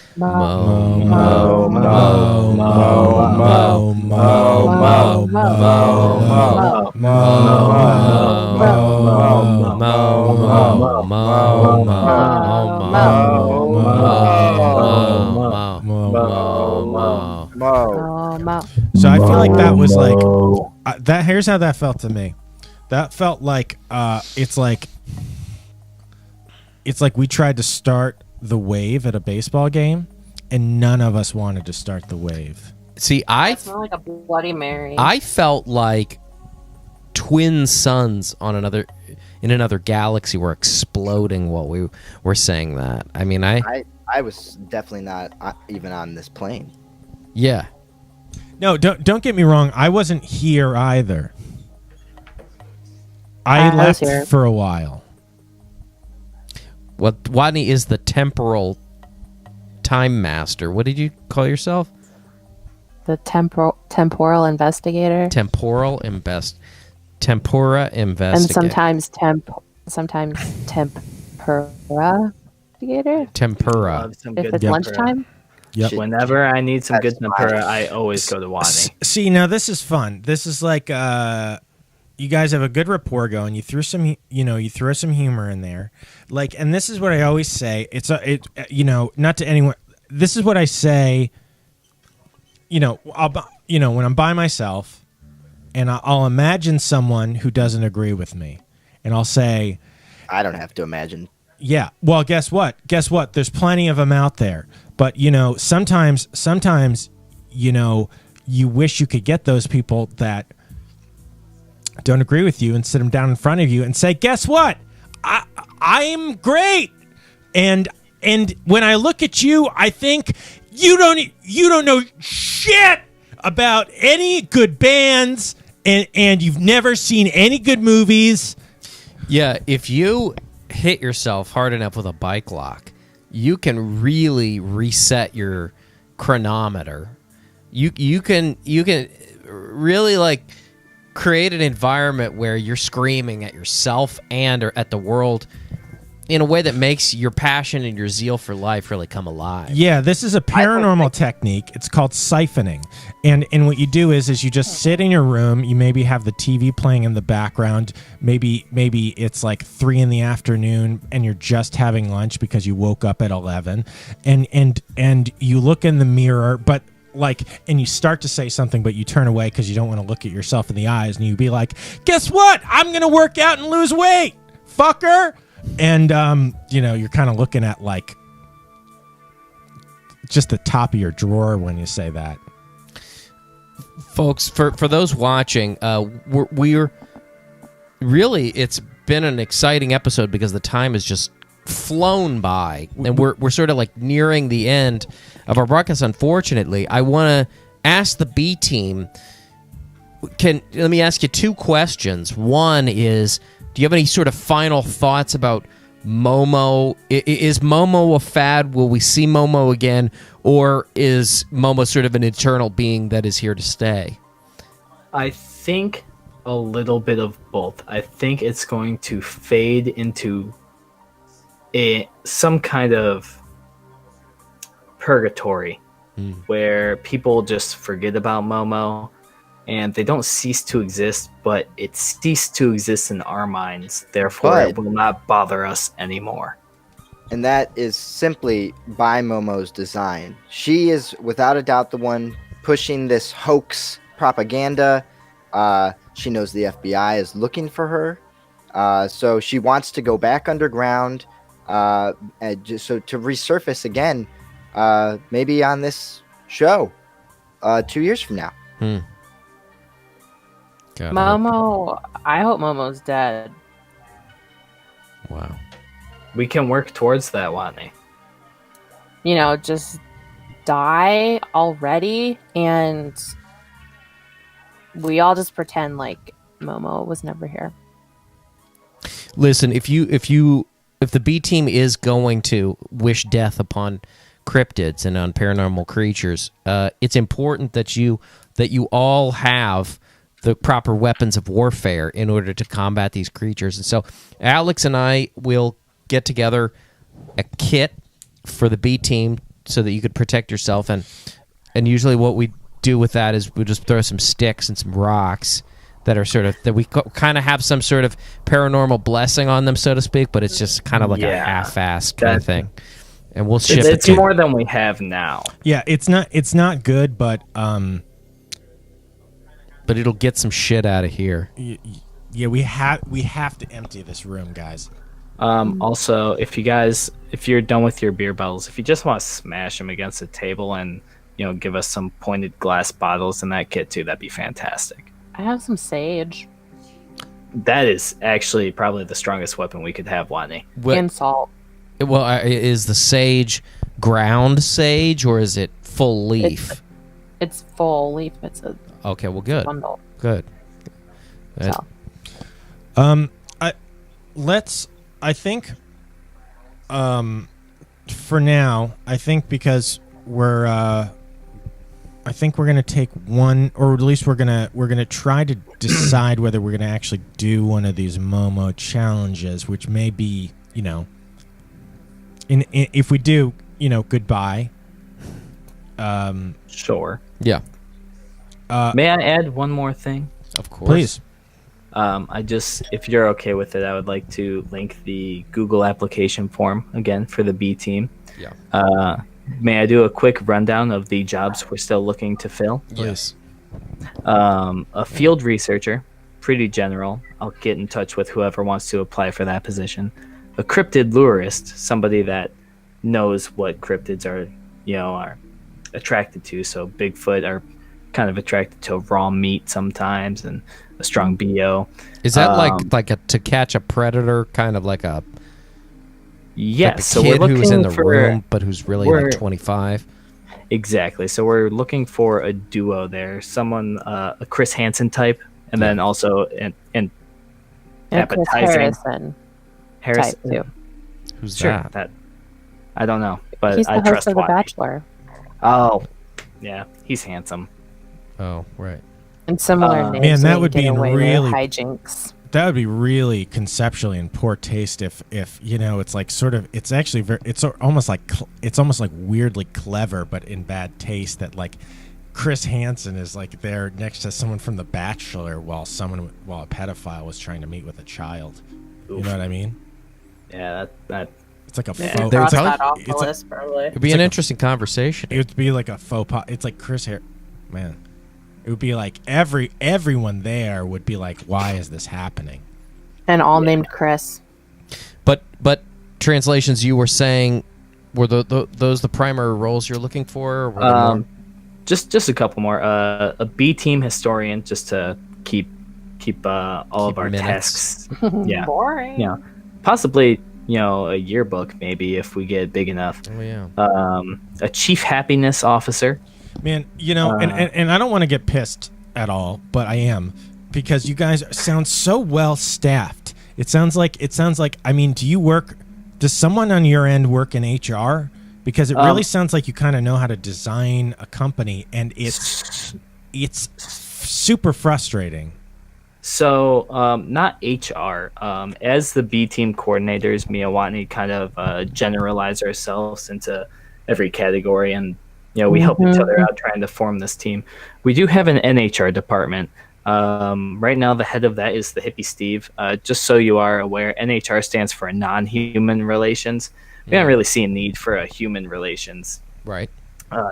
So I feel like that was like that. Here's how that felt to me. That felt like it's like we tried to start the wave at a baseball game, and none of us wanted to start the wave. See, It's more like a Bloody Mary. I felt like twin suns in another galaxy were exploding while we were saying that. I mean, I was definitely not even on this plane. Yeah. No, don't get me wrong. I wasn't here either. I left here for a while. What Wadney is the temporal time master. What did you call yourself? The temporal investigator. Tempora investigator. And sometimes tempura investigator. Tempura. Love some If good it's tempura. lunchtime. Yep. Whenever I need some good That's tempura, fine. I always go to Wadney. See, now this is fun. This is like you guys have a good rapport going. You threw some humor in there. Like, and this is what I always say. Not to anyone. This is what I say. When I'm by myself, and I'll imagine someone who doesn't agree with me, and I'll say, I don't have to imagine. yeah. Well, guess what? There's plenty of them out there. But, sometimes, you wish you could get those people that don't agree with you and sit them down in front of you and say, guess what? I'm great. And when I look at you, I think you don't know shit about any good bands, and you've never seen any good movies. Yeah, if you hit yourself hard enough with a bike lock, you can really reset your chronometer. You can really like create an environment where you're screaming at yourself and or at the world in a way that makes your passion and your zeal for life really come alive. Yeah, this is a paranormal technique. It's called siphoning. And what you do is you just sit in your room. You maybe have the TV playing in the background. Maybe it's like 3 PM and you're just having lunch because you woke up at 11. And you look in the mirror, but like, and you start to say something, but you turn away because you don't want to look at yourself in the eyes, and you be like, guess what? I'm going to work out and lose weight, fucker. And, you're kind of looking at, like, just the top of your drawer when you say that. Folks, for those watching, we're really, it's been an exciting episode because the time has just flown by, and we're sort of like nearing the end of our broadcast. Unfortunately, I want to ask the B team. Let me ask you two questions. One is, do you have any sort of final thoughts about Momo? Is Momo a fad? Will we see Momo again, or is Momo sort of an eternal being that is here to stay? I think a little bit of both. I think it's going to fade into some kind of purgatory where people just forget about Momo and they don't cease to exist, but it ceased to exist in our minds. Therefore, it will not bother us anymore. And that is simply by Momo's design. She is without a doubt the one pushing this hoax propaganda. She knows the FBI is looking for her. So she wants to go back underground, just so to resurface again, maybe on this show 2 years from now. Momo, I hope Momo's dead. Wow. We can work towards that, Watney. Just die already, and we all just pretend like Momo was never here. Listen, if the B team is going to wish death upon cryptids and on paranormal creatures, it's important that you all have the proper weapons of warfare in order to combat these creatures. And so Alex and I will get together a kit for the B team so that you could protect yourself. And usually what we do with that is we just throw some sticks and some rocks that are sort of, that we kind of have some sort of paranormal blessing on them, so to speak, but it's just kind of like a half-assed kind of thing. And we'll ship it's more than we have now. Yeah, it's not good, but it'll get some shit out of here. Yeah, we have to empty this room, guys. Also, if you're done with your beer bottles, if you just want to smash them against the table and give us some pointed glass bottles in that kit too, that'd be fantastic. I have some sage. That is actually probably the strongest weapon we could have, Watney. And salt. Well, is the sage ground sage or is it full leaf? It's full leaf. It's a okay. Well, good. bundle. Good. So. I think, for now, I think because I think we're gonna take one, or at least we're gonna try to decide whether we're gonna actually do one of these Momo challenges, which may be, if we do, goodbye. Sure. Yeah. May I add one more thing? Of course. Please. If you're okay with it, I would like to link the Google application form again for the B team. Yeah. May I do a quick rundown of the jobs we're still looking to fill? Yes. A field researcher, pretty general. I'll get in touch with whoever wants to apply for that position. A cryptid lurist, somebody that knows what cryptids are attracted to. So Bigfoot are kind of attracted to raw meat sometimes, and a strong BO. Is that like a to catch a predator, kind of like a yes? Like a kid so we're who's in the for, room, but who's really like 25. Exactly. So we're looking for a duo there. Someone, a Chris Hansen type, and then also an And Chris appetizing Harrison type too. Who's Sure, that? I don't know, but He's the I host trust of The Watney. Bachelor. Oh, yeah, he's handsome. Oh, right. And similar names. Man, so that they would get be away with really- hijinks. That would be really conceptually in poor taste if it's like sort of, it's actually it's almost like weirdly clever, but in bad taste that like Chris Hansen is like there next to someone from The Bachelor while a pedophile was trying to meet with a child. You know what I mean? Yeah, that It's like a Maybe faux. cross It's like, that off the it's like, list, probably. It'd be It's an like a- interesting conversation. it would be like a faux pas. It's like Chris Hair, man. It would be like everyone there would be like, why is this happening? And all named Chris. But translations, you were saying, were those the primary roles you're looking for? Or were there more? Just a couple more. A B team historian, just to keep all Keep of our minutes. tasks. Yeah, Boring. yeah. Possibly, a yearbook maybe if we get big enough. Oh yeah. A chief happiness officer. Man, and I don't want to get pissed at all, but I am, because you guys sound so well staffed. It sounds like I mean, does someone on your end work in HR? Because it really sounds like you kind of know how to design a company, and it's super frustrating. So, not HR. As the B team coordinators, me and Watney kind of generalize ourselves into every category, and we help each other out trying to form this team. We do have an NHR department. Right now, the head of that is the hippie Steve. Just so you are aware, NHR stands for non-human relations. We don't really see a need for a human relations Right.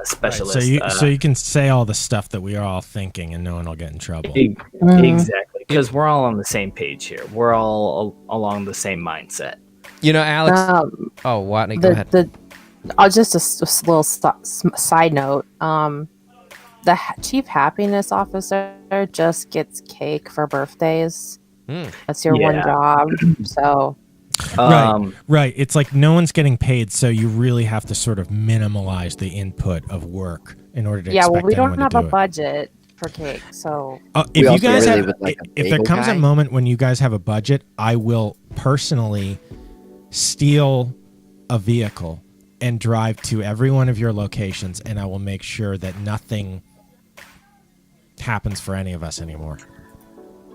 specialist. So you can say all the stuff that we are all thinking, and no one will get in trouble. Exactly, because we're all on the same page here. We're all along the same mindset. Alex. Oh, Watney, go ahead. Just a little side note. The chief happiness officer just gets cake for birthdays. That's your one job. So. Right. It's like no one's getting paid, so you really have to sort of minimalize the input of work in order to. Yeah, well, we don't anyone have to a do it. budget for cake, so. If you also guys really have, would like a if there bagel comes a guy. moment when you guys have a budget, I will personally steal a vehicle and drive to every one of your locations, and I will make sure that nothing happens for any of us anymore,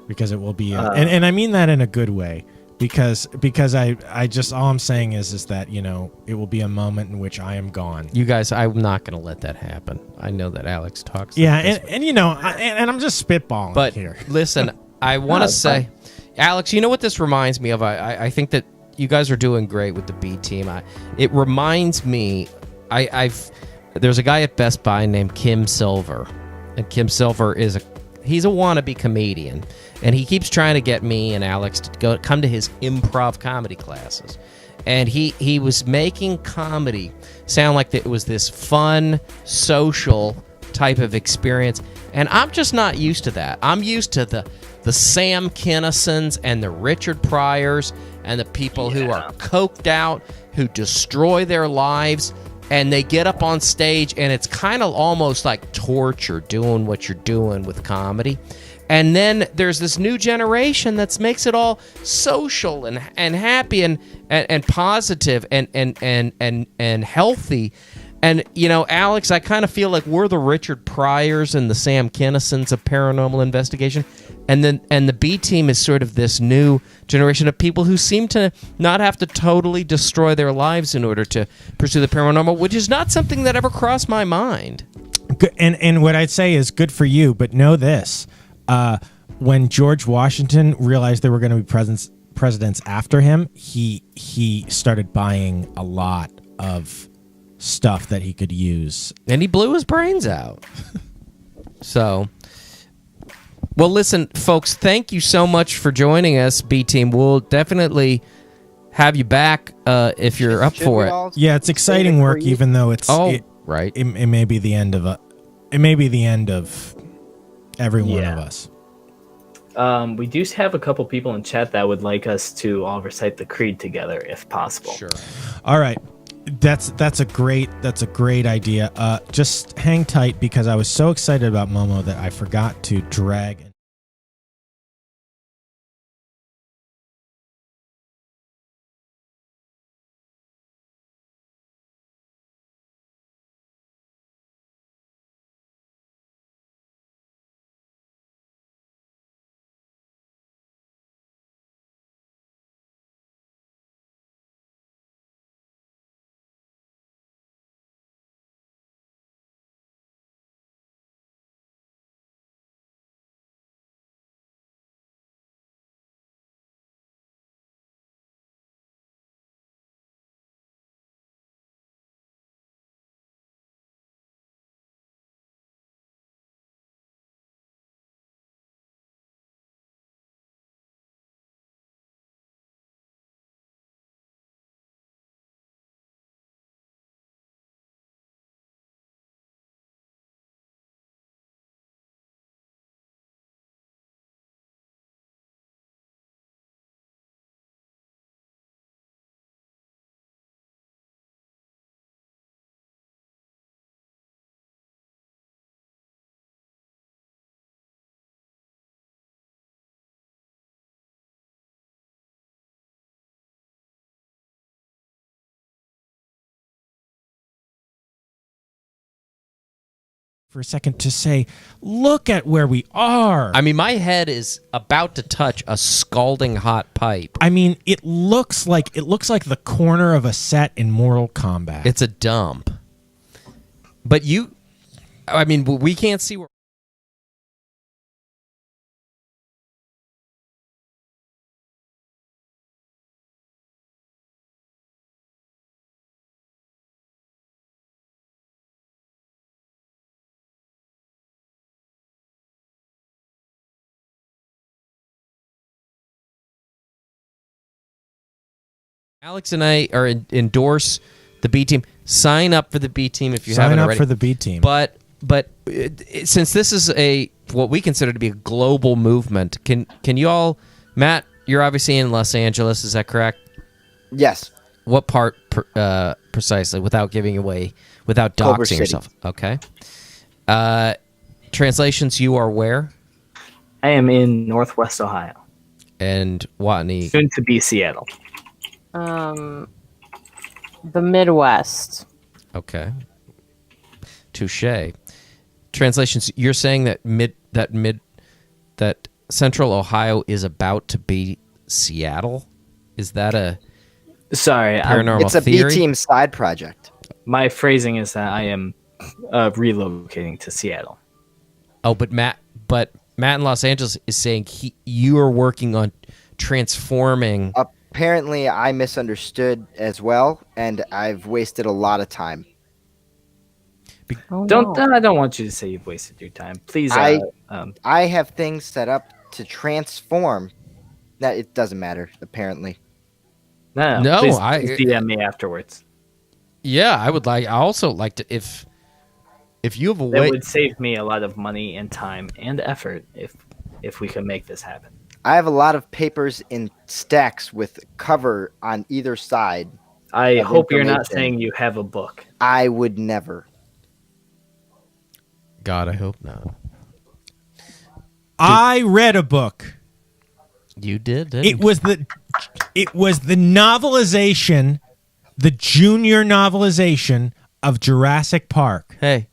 because it will be, and I mean that in a good way. Because I just, all I'm saying is that it will be a moment in which I am gone. You guys, I'm not going to let that happen. I know that Alex talks. Yeah, like this, and I'm just spitballing but here. listen, I want to say, Alex, you know what this reminds me of? I think that you guys are doing great with the B team. It reminds me, there's a guy at Best Buy named Kim Silver, and Kim Silver he's a wannabe comedian. And he keeps trying to get me and Alex to come to his improv comedy classes. And he was making comedy sound like it was this fun, social type of experience. And I'm just not used to that. I'm used to the Sam Kinnisons and the Richard Pryors and the people who are coked out, who destroy their lives, and they get up on stage, and it's kind of almost like torture doing what you're doing with comedy. And then there's this new generation that makes it all social and happy and positive and healthy. And Alex, I kind of feel like we're the Richard Pryors and the Sam Kinnisons of paranormal investigation, and the B team is sort of this new generation of people who seem to not have to totally destroy their lives in order to pursue the paranormal, which is not something that ever crossed my mind. And what I'd say is good for you, but know this. When George Washington realized there were going to be presidents after him, he started buying a lot of stuff that he could use, and he blew his brains out. So, well, listen, folks, thank you so much for joining us, B Team. We'll definitely have you back if you're up for it. Yeah, it's exciting work, even though it's right. It may be the end of every one of us. We do have a couple people in chat that would like us to all recite the creed together, if possible. Sure. All right, that's a great idea. Just hang tight, because I was so excited about Momo that I forgot to drag. for a second to say, look at where we are. I mean, my head is about to touch a scalding hot pipe. I mean, it looks like the corner of a set in Mortal Kombat. It's a dump. But we can't see where. Alex and I endorse the B team. Sign up for the B team if you haven't already. Sign up for the B team. But since this is what we consider to be a global movement, can you all, Matt? You're obviously in Los Angeles. Is that correct? Yes. What part precisely? Without giving away, without Culver doxing City. yourself. Okay. Translations. You are where? I am in Northwest Ohio, And Watney. soon to be Seattle. The Midwest. Okay. Touche. Translations. You're saying that Central Ohio is about to be Seattle? Is that a Sorry, paranormal It's a theory? B team side project. my phrasing is that I am relocating to Seattle. Oh, but Matt in Los Angeles is saying you are working on transforming. Apparently, I misunderstood as well, and I've wasted a lot of time. Oh, Don't no. I don't want you to say you've wasted your time. Please. I have things set up to transform. That it doesn't matter. Apparently, no. No, Please I- DM me afterwards. Yeah, I also like to if you have a That way. would save me a lot of money and time and effort if we could make this happen. I have a lot of papers in stacks with cover on either side. I Of hope you're not information. saying you have a book. I would never. God, I hope not. I read a book. You did. Didn't It was the novelization, the junior novelization of Jurassic Park. Hey.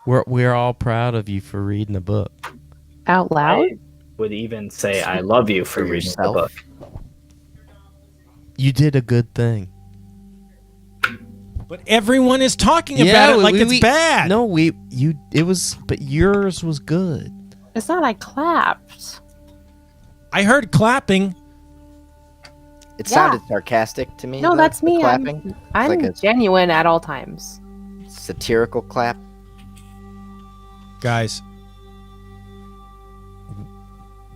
We're all proud of you for reading the book. Out loud? I would even say I love you for reading the yourself. book. You did a good thing. But everyone is talking about it like it's bad. No, but yours was good. It's not. I clapped. I heard clapping. It Yeah. sounded sarcastic to me. No, the- that's the me. Clapping. I'm like a- genuine at all times. Satirical clap. Guys,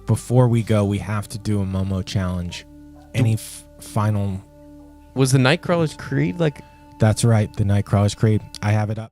before we go, we have to do a Momo challenge. Any final... Was the Nightcrawler's Creed like? That's right, the Nightcrawler's Creed. I have it up.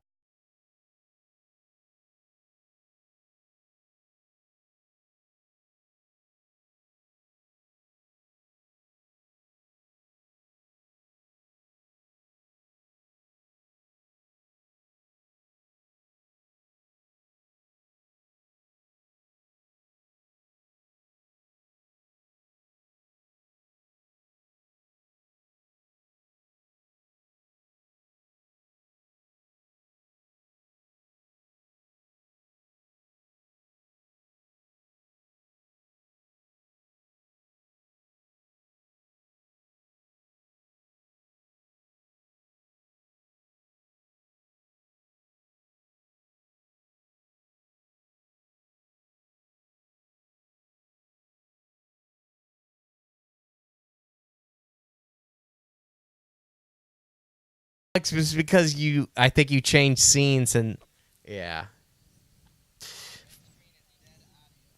It was because I think you changed scenes and yeah.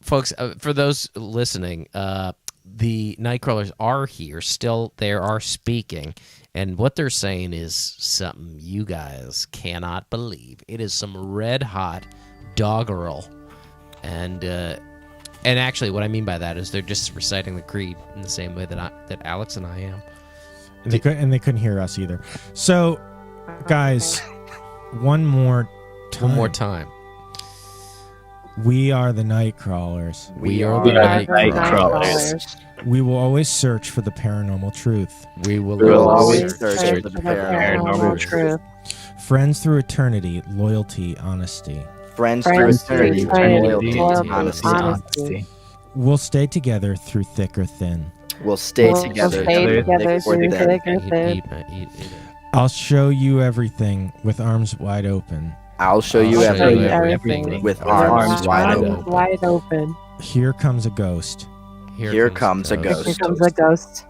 Folks, for those listening, the Nightcrawlers are here still. They are speaking, and what they're saying is something you guys cannot believe. It is some red hot doggerel, and actually, what I mean by that is they're just reciting the creed in the same way that Alex and I am. And they couldn't hear us either. So, guys, one more time. We are the Nightcrawlers. We are the the Nightcrawlers. We will always search for the paranormal truth. We will We will always always search search for for the the paranormal truth. Friends through eternity, loyalty, honesty. Friends through eternity, loyalty, honesty. We'll stay together through thick or thin. We'll stay together through through thick or thin. Eat it. I'll show you everything with arms wide open. I'll show you I'll show you everything everything with arms wide open. Here comes a ghost. Here comes a ghost. Here comes a ghost.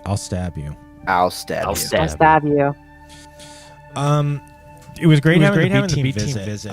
I'll stab you. I'll stab you. I'll stab you. It was great having the B team visit.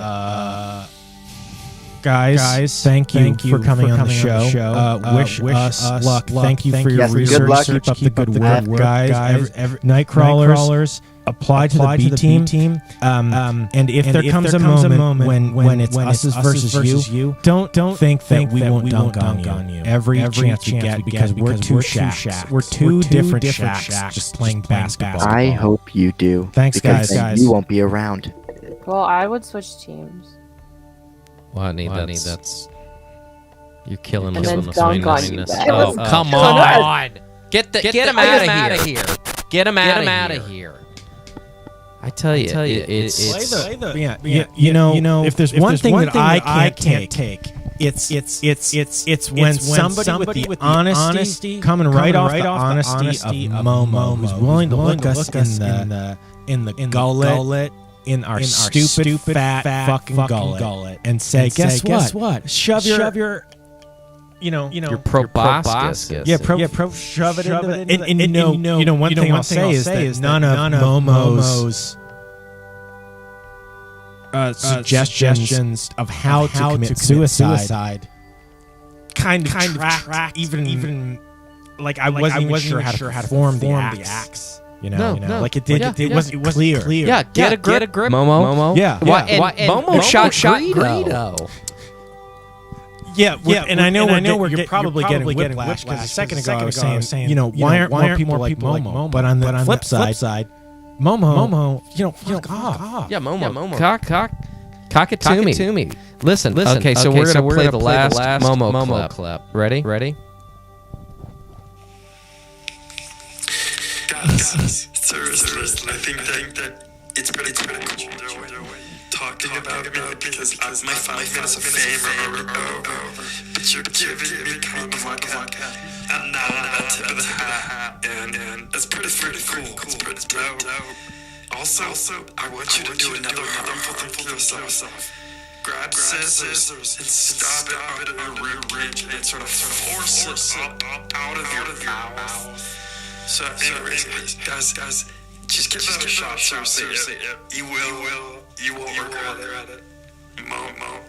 Guys, thank you for coming on the show. Wish us luck. Thank you for your research. Keep up the good work, guys. Nightcrawlers, apply to the B team. And if there comes a moment when it's us versus you, don't think that we won't dunk on you. Every chance we get, because we're two shacks. We're two different shacks just playing basketball. I hope you do. Thanks, because guys. then you won't be around. Well, I would switch teams. Lonnie, that's you're killing And us then with the dunk on you fineness. guys. Oh, come on! Get him out of here! Get him out of here! I tell you, it's you know, if there's one thing that I can't take, it's when somebody with the honesty coming right off the honesty of Momo, who's willing to look us in the gullet. In our stupid fat fucking gullet, and say, guess what? Shove your your proboscis. Shove it into the. And you know, one thing I'll say is that none of Momo's suggestions of how to commit suicide kind of track even like I wasn't even sure how to form the axe. You know, like it wasn't clear. Yeah, get a grip, Momo. Yeah. Momo shot Greedo. Yeah, and I know you're probably getting whiplash because a second ago I was saying, why aren't more people like Momo? But on the flip side, Momo, fuck off. Yeah, Momo. Cock it to me. Listen. Okay, so we're gonna play the last Momo clip. Ready? Guys, seriously, I think that it's pretty cool talking about me because my 5 minutes of fame are over. But you're giving me kind of like a nod at the tip of the hat, and it's pretty cool. It's pretty dope. Also, I want you to do another harmful thing for yourself. Grab scissors and stab it out of your rib and sort of force it up out of your mouth. So anyways, guys, just give that a shot. Seriously, you won't regret it. Momo.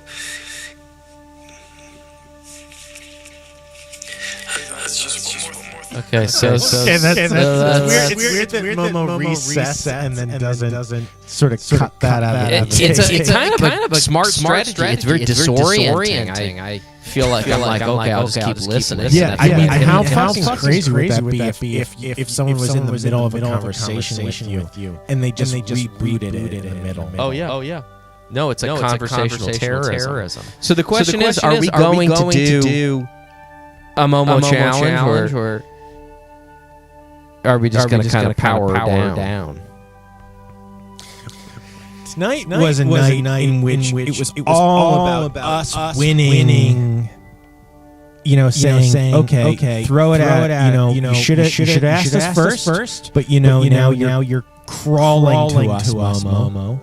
That's just one more thing. Okay, so that's weird that Momo resets and then doesn't sort of cut that out. It's kind of a smart strategy. It's very disorienting. I feel like I'm like, okay, I'll just keep listening. Yeah, I mean, how fucking crazy would that be if someone was in the middle of a conversation with you and they just rebooted it in the middle? Oh yeah. No, it's a conversational terrorism. So the question is, are we going to do a Momo challenge, or are we just going to kind of power down? Tonight was a night in which it was all about us winning. Saying okay, throw it at. You should have asked us first, but now you're crawling to us, Momo,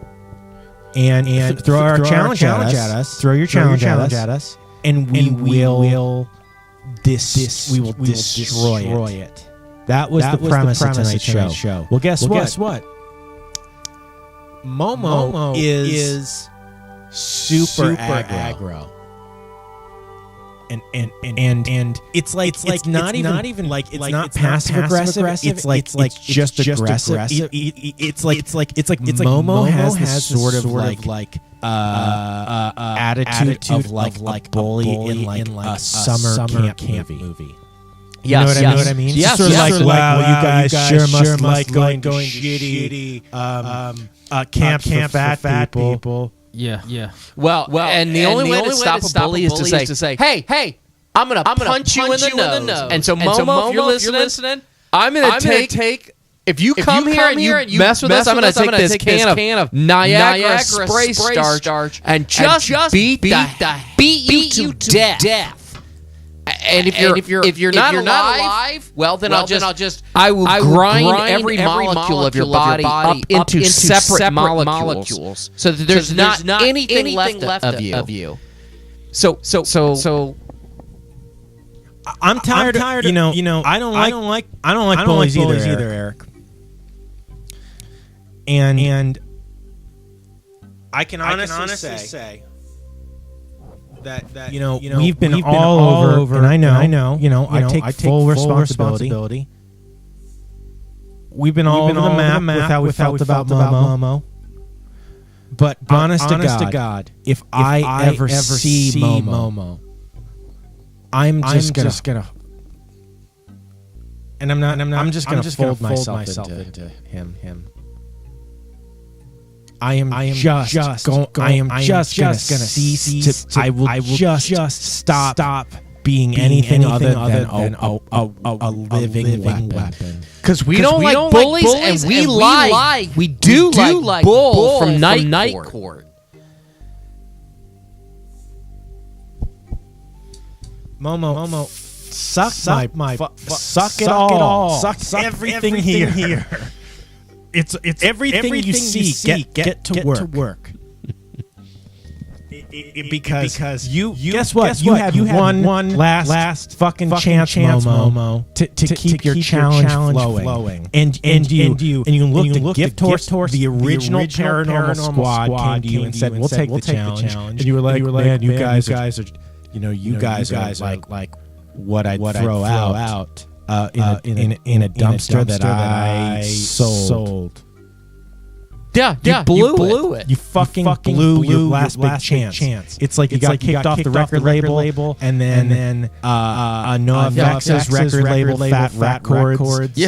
and throw our challenge at us. Throw your challenge at us, and we will destroy it. That was the premise of tonight's show. Well, guess what? Momo is super aggro. And it's not passive aggressive. It's just aggressive. It's like Momo has this sort of like attitude of like a bully in like a summer camp movie. You know what I mean? Yes. Sort of like, wow, you guys sure must like going to shitty camp for fat people. Yeah. Well, and the only way to stop a bully is to say, hey, I'm gonna punch you in the nose. And so, Momo, if you're listening, I'm gonna take If you come here and you mess with us, I'm going to take this can of Niagara spray starch and just beat you to death. And if you're not alive, well then I'll just I will grind every molecule of your body up into separate molecules, so that there's not anything left of you. So I'm tired. You know. I don't like bullies either, Eric. And I can honestly say that we've been all over, and I know. I take full responsibility. We've been all over the map with how we felt about Momo. But honest to God, if I ever see Momo, I'm just gonna, and I'm just gonna fold myself into him. I am just gonna cease to. I will just stop being anything other than a living weapon. Because we don't like bullies, and we do like Bull from Night Court. Momo, suck it all. Suck everything here. It's everything you see. Get to work. Because you guess what? You had one last fucking chance, Momo, to keep your challenge flowing. And you looked at Gift Horse, the original paranormal squad came to you and said, "We'll take the challenge." And you were like, "Man, you guys are, you guys are like what I'd throw out in a dumpster that I sold." Yeah, you blew it. You fucking blew your last big chance. It's like you got kicked off the record label, and then Noah Vex's record label, Fat Records,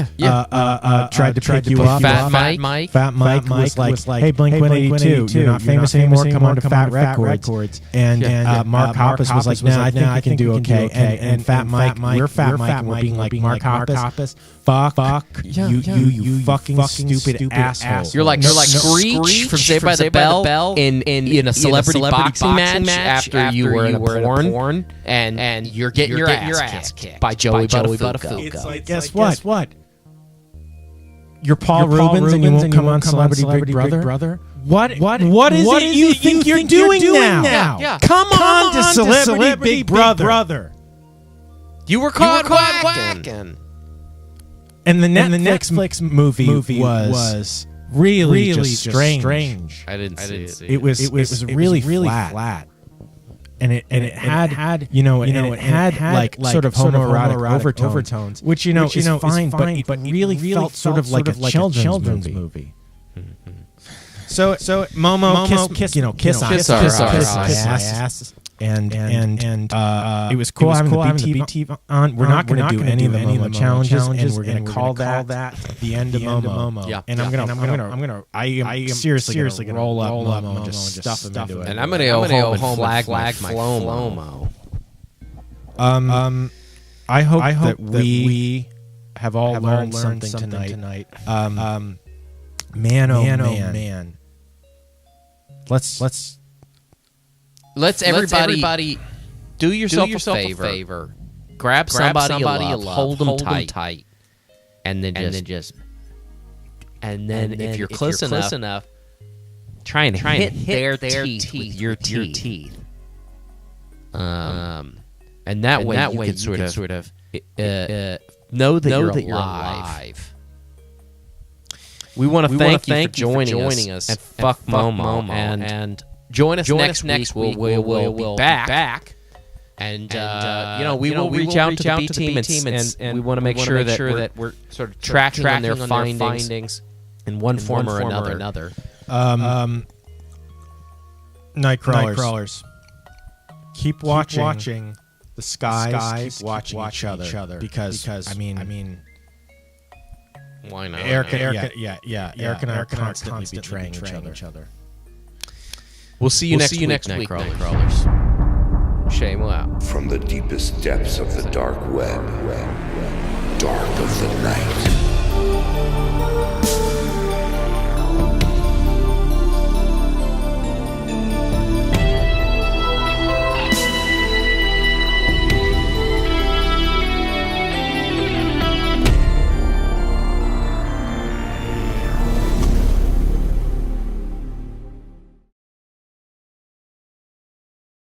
tried to pick you up. Fat Mike was like, "Hey, Blink-182, you're not famous anymore. Come on to Fat Records." And Mark Hoppus was like, "Nah, I think I can do okay." And Fat Mike, we're Fat Mike, and we're being like, "Mark Hoppus, fuck you fucking stupid asshole." You're like Screech from Saved by the Bell in a celebrity boxing match after you were in a porn, and you're getting your ass kicked by Joey Buttafuoco. It's like, guess what? You're Paul Rubens and you won't come on Celebrity Big Brother? What is it you think you're doing now? Yeah. Come on to Celebrity Big Brother. You were caught whacking. And the Netflix movie was really just strange. I didn't see it. It was really flat. And it had like sort of homoerotic overtones, which is fine, but really felt sort of like a children's movie. So Momo kiss our ass. And it was cool having the BT on. We're not going to do any of the Momo challenges, and we're going to call that the end of Momo. Yeah. And I am seriously going to roll up Momo and just stuff him into it. And I'm going to go home and flag my Flomo. I hope that we have all learned something tonight. Man, oh man. Let's everybody do yourself a favor. Grab somebody you love, hold them tight, and then if you're close enough, try and hit their teeth with your teeth. And that way you can sort of know that you're alive. We want to thank you for joining us and fuck Momo and join us next week. We'll be back. And we will reach out to the B team and we want to make sure that we're sort of tracking on their findings in one form or another. Nightcrawlers. Keep watching the skies. Keep watching each other because I mean. Why not? Eric and I are constantly betraying each other. We'll see you next week, Nightcrawlers. Shame out. From the deepest depths of the dark web, dark of the night.